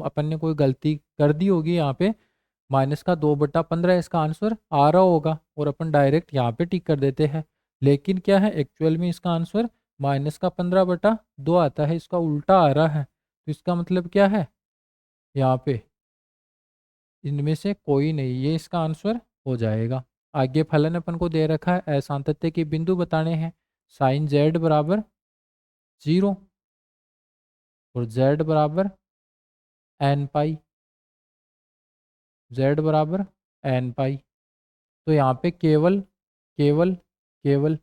अपन ने कोई गलती कर दी होगी यहाँ पे, -2/15 इसका आंसर आ रहा होगा, और अपन डायरेक्ट यहाँ पे टिक कर देते हैं। लेकिन क्या है एक्चुअल में इसका आंसर -15/2 आता है, इसका उल्टा आ रहा है। तो इसका मतलब क्या है यहाँ पे इनमें से कोई नहीं, ये इसका आंसर हो जाएगा। आगे फलन अपन को दे रखा है असांतत्य के बिंदु बताने हैं, साइन z बराबर 0 और z बराबर n पाई, z बराबर n पाई। तो यहाँ पे केवल केवल केवल,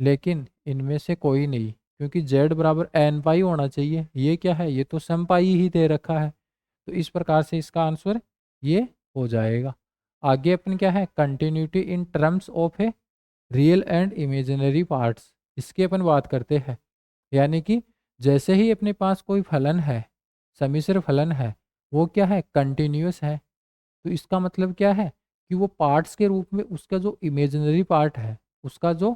लेकिन इनमें से कोई नहीं, क्योंकि z बराबर n पाई होना चाहिए। ये क्या है, ये तो सम पाई ही दे रखा है, तो इस प्रकार से इसका आंसर ये हो जाएगा। आगे अपन क्या है continuity in terms of a real and imaginary parts, इसकी अपन बात करते हैं। यानी कि जैसे ही अपने पास कोई फलन है, सम्मिश्र फलन है, वो क्या है कंटिन्यूअस है, तो इसका मतलब क्या है कि वो पार्ट्स के रूप में उसका जो इमेजिनरी पार्ट है, उसका जो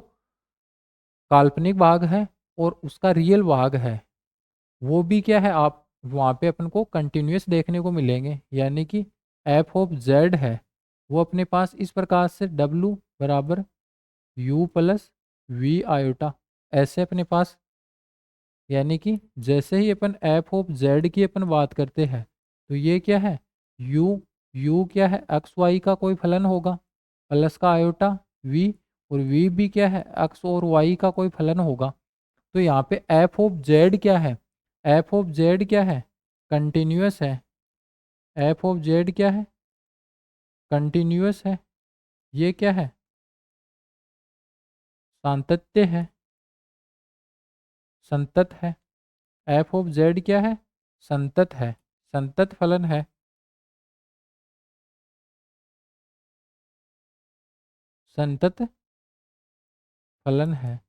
काल्पनिक भाग है और उसका रियल भाग है, वो भी क्या है आप वहाँ पे अपन को कंटिन्यूअस देखने को मिलेंगे। यानी कि एफ ऑफ जेड है वो अपने पास इस प्रकार से डब्लू बराबर यू प्लस वी आयोटा, ऐसे अपने पास, यानी कि जैसे ही अपन एफ ऑफ जेड की अपन बात करते हैं तो ये क्या है यू, यू क्या है एक्स वाई का कोई फलन होगा प्लस का आयोटा वी, और वी भी क्या है एक्स और वाई का कोई फलन होगा। तो यहाँ पे एफ ऑफ जेड क्या है, एफ ऑफ जेड क्या है कंटिन्यूअस है, एफ ऑफ जेड क्या है कंटिन्यूअस है, ये क्या है सातत्य है, संतत है। एफ ऑफ जेड क्या है संतत है, संतत फलन है, संतत फलन है।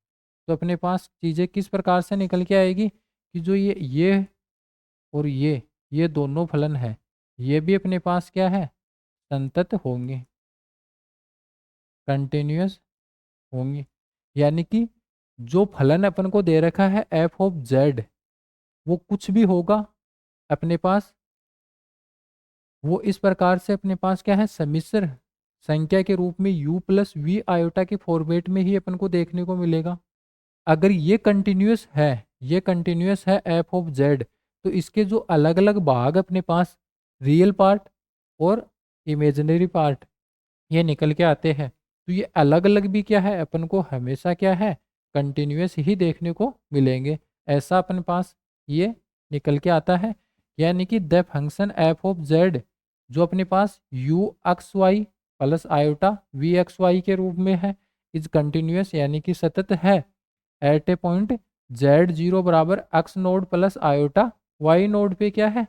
तो अपने पास चीज़ें किस प्रकार से निकल के आएगी कि जो ये और ये दोनों फलन है, ये भी अपने पास क्या है संतत होंगे, कंटिन्यूअस होंगे। यानी कि जो फलन अपन को दे रखा है एफ ऑफ जेड, वो कुछ भी होगा अपने पास, वो इस प्रकार से अपने पास क्या है सम्मिश्र संख्या के रूप में u प्लस वी आयोटा के फॉर्मेट में ही अपन को देखने को मिलेगा। अगर ये कंटिन्यूअस है, ये कंटिन्यूअस है एफ ऑफ जेड, तो इसके जो अलग अलग भाग अपने पास रियल पार्ट और इमेजिनरी पार्ट ये निकल के आते हैं, तो ये अलग अलग भी क्या है अपन को हमेशा क्या है कंटिन्यूअस ही देखने को मिलेंगे, ऐसा अपन पास ये निकल के आता है। यानी कि the function F of Z जो अपने पास U x Y plus iota V x Y के रूप में है इज कंटिन्यूअस, यानी कि सतत है at a point z zero बराबर x node plus iota Y naught पे क्या है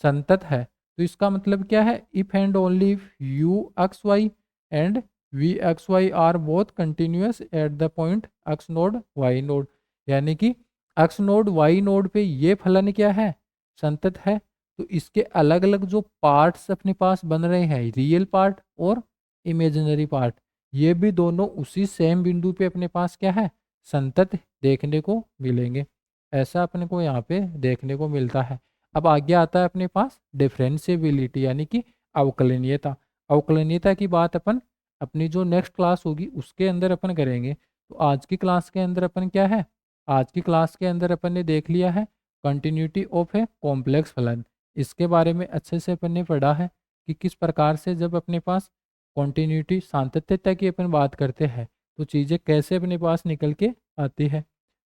संतत है। तो इसका मतलब क्या है if and only if u x y and v x y are both continuous at the point x naught y naught, यानी कि एक्स नोड वाई नोड पे ये फलन क्या है संतत है। तो इसके अलग अलग जो पार्ट्स अपने पास बन रहे हैं रियल पार्ट और इमेजिनरी पार्ट, ये भी दोनों उसी सेम बिंदु पे अपने पास क्या है संतत देखने को मिलेंगे। ऐसा अपने को यहाँ पे देखने को मिलता है। अब आगे आता है अपने पास डिफरेंशिएबिलिटी यानी कि अवकलनीयता। अवकलनीयता की बात अपन अपनी जो नेक्स्ट क्लास होगी उसके अंदर अपन करेंगे। तो आज की क्लास के अंदर अपन क्या है, आज की क्लास के अंदर अपन ने देख लिया है कंटिन्यूटी ऑफ ए कॉम्प्लेक्स फलन। इसके बारे में अच्छे से अपन ने पढ़ा है कि किस प्रकार से जब अपने पास कॉन्टिन्यूटी सातत्यता की अपन बात करते हैं तो चीज़ें कैसे अपने पास निकल के आती है।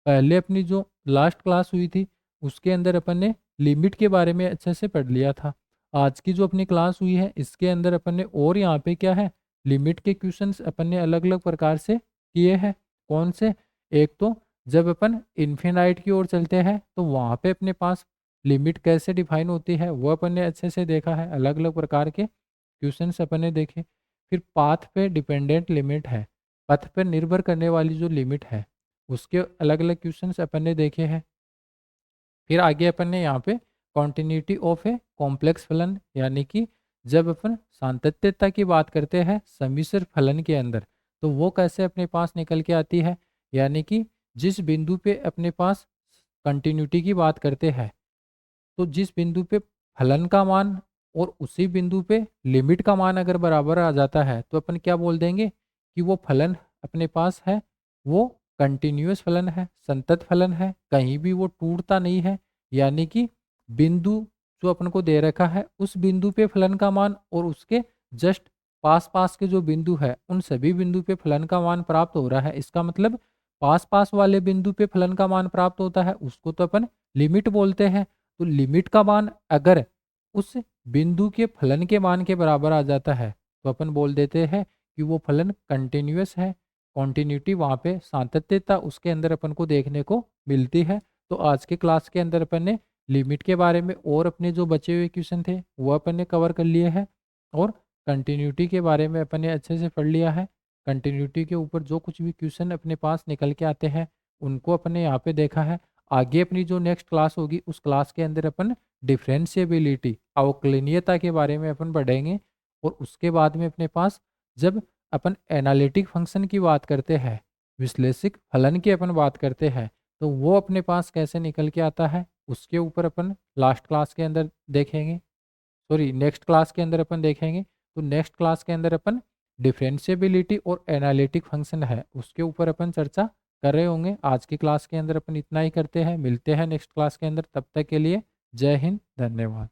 पहले अपनी जो लास्ट क्लास हुई थी उसके अंदर अपन ने लिमिट के बारे में अच्छे से पढ़ लिया था। आज की जो अपनी क्लास हुई है इसके अंदर अपन ने और यहाँ पे क्या है, लिमिट के क्वेश्चंस अपन ने अलग अलग प्रकार से किए हैं। कौन से, एक तो जब अपन इन्फिनाइट की ओर चलते हैं तो वहाँ पे अपने पास लिमिट कैसे डिफाइन होती है वो अपन ने अच्छे से देखा है, अलग अलग प्रकार के क्वेश्चंस अपन ने देखे। फिर पाथ पे डिपेंडेंट लिमिट है, पथ पर निर्भर करने वाली जो लिमिट है उसके अलग अलग क्वेश्चंस अपन ने देखे हैं। फिर आगे अपन ने यहाँ पे कॉन्टिन्यूटी ऑफ ए कॉम्प्लेक्स फलन यानी कि जब अपन सातत्यता की बात करते हैं सम्मिश्र फलन के अंदर तो वो कैसे अपने पास निकल के आती है। यानी कि जिस बिंदु पे अपने पास कंटिन्यूटी की बात करते हैं तो जिस बिंदु पे फलन का मान और उसी बिंदु पे लिमिट का मान अगर बराबर आ जाता है तो अपन क्या बोल देंगे कि वो फलन अपने पास है वो कंटिन्यूअस फलन है, संतत फलन है, कहीं भी वो टूटता नहीं है। यानी कि बिंदु जो अपन को दे रखा है उस बिंदु पे फलन का मान और उसके जस्ट पास पास के जो बिंदु है उन सभी बिंदु पे फलन का मान प्राप्त हो रहा है। इसका मतलब पास पास वाले बिंदु पे फलन का मान प्राप्त होता है उसको तो अपन लिमिट बोलते हैं। तो लिमिट का मान अगर उस बिंदु के फलन के मान के बराबर आ जाता है तो अपन बोल देते हैं कि वो फलन कंटिन्यूअस है। कॉन्टिन्यूटी वहाँ पे सातत्यता उसके अंदर अपन को देखने को मिलती है। तो आज के क्लास के अंदर अपन ने लिमिट के बारे में और अपने जो बचे हुए क्वेश्चन थे वो अपन ने कवर कर लिए हैं और कंटिन्यूटी के बारे में अपन ने अच्छे से पढ़ लिया है। कंटिन्यूटी के ऊपर जो कुछ भी क्वेश्चन अपने पास निकल के आते हैं उनको अपन ने यहाँ पे देखा है। आगे अपनी जो नेक्स्ट क्लास होगी उस क्लास के अंदर अपन डिफरेंशिएबिलिटी अवकलनीयता के बारे में अपन पढ़ेंगे और उसके बाद में अपने पास जब अपन एनालिटिक फंक्शन की बात करते हैं, विश्लेषिक फलन की अपन बात करते हैं तो वो अपने पास कैसे निकल के आता है उसके ऊपर अपन लास्ट क्लास के अंदर देखेंगे, सॉरी नेक्स्ट क्लास के अंदर अपन देखेंगे। तो नेक्स्ट क्लास के अंदर अपन डिफरेंशिएबिलिटी और एनालिटिक फंक्शन है उसके ऊपर अपन चर्चा कर रहे होंगे। आज की क्लास के अंदर अपन इतना ही करते हैं, मिलते हैं नेक्स्ट क्लास के अंदर, तब तक के लिए जय हिंद, धन्यवाद।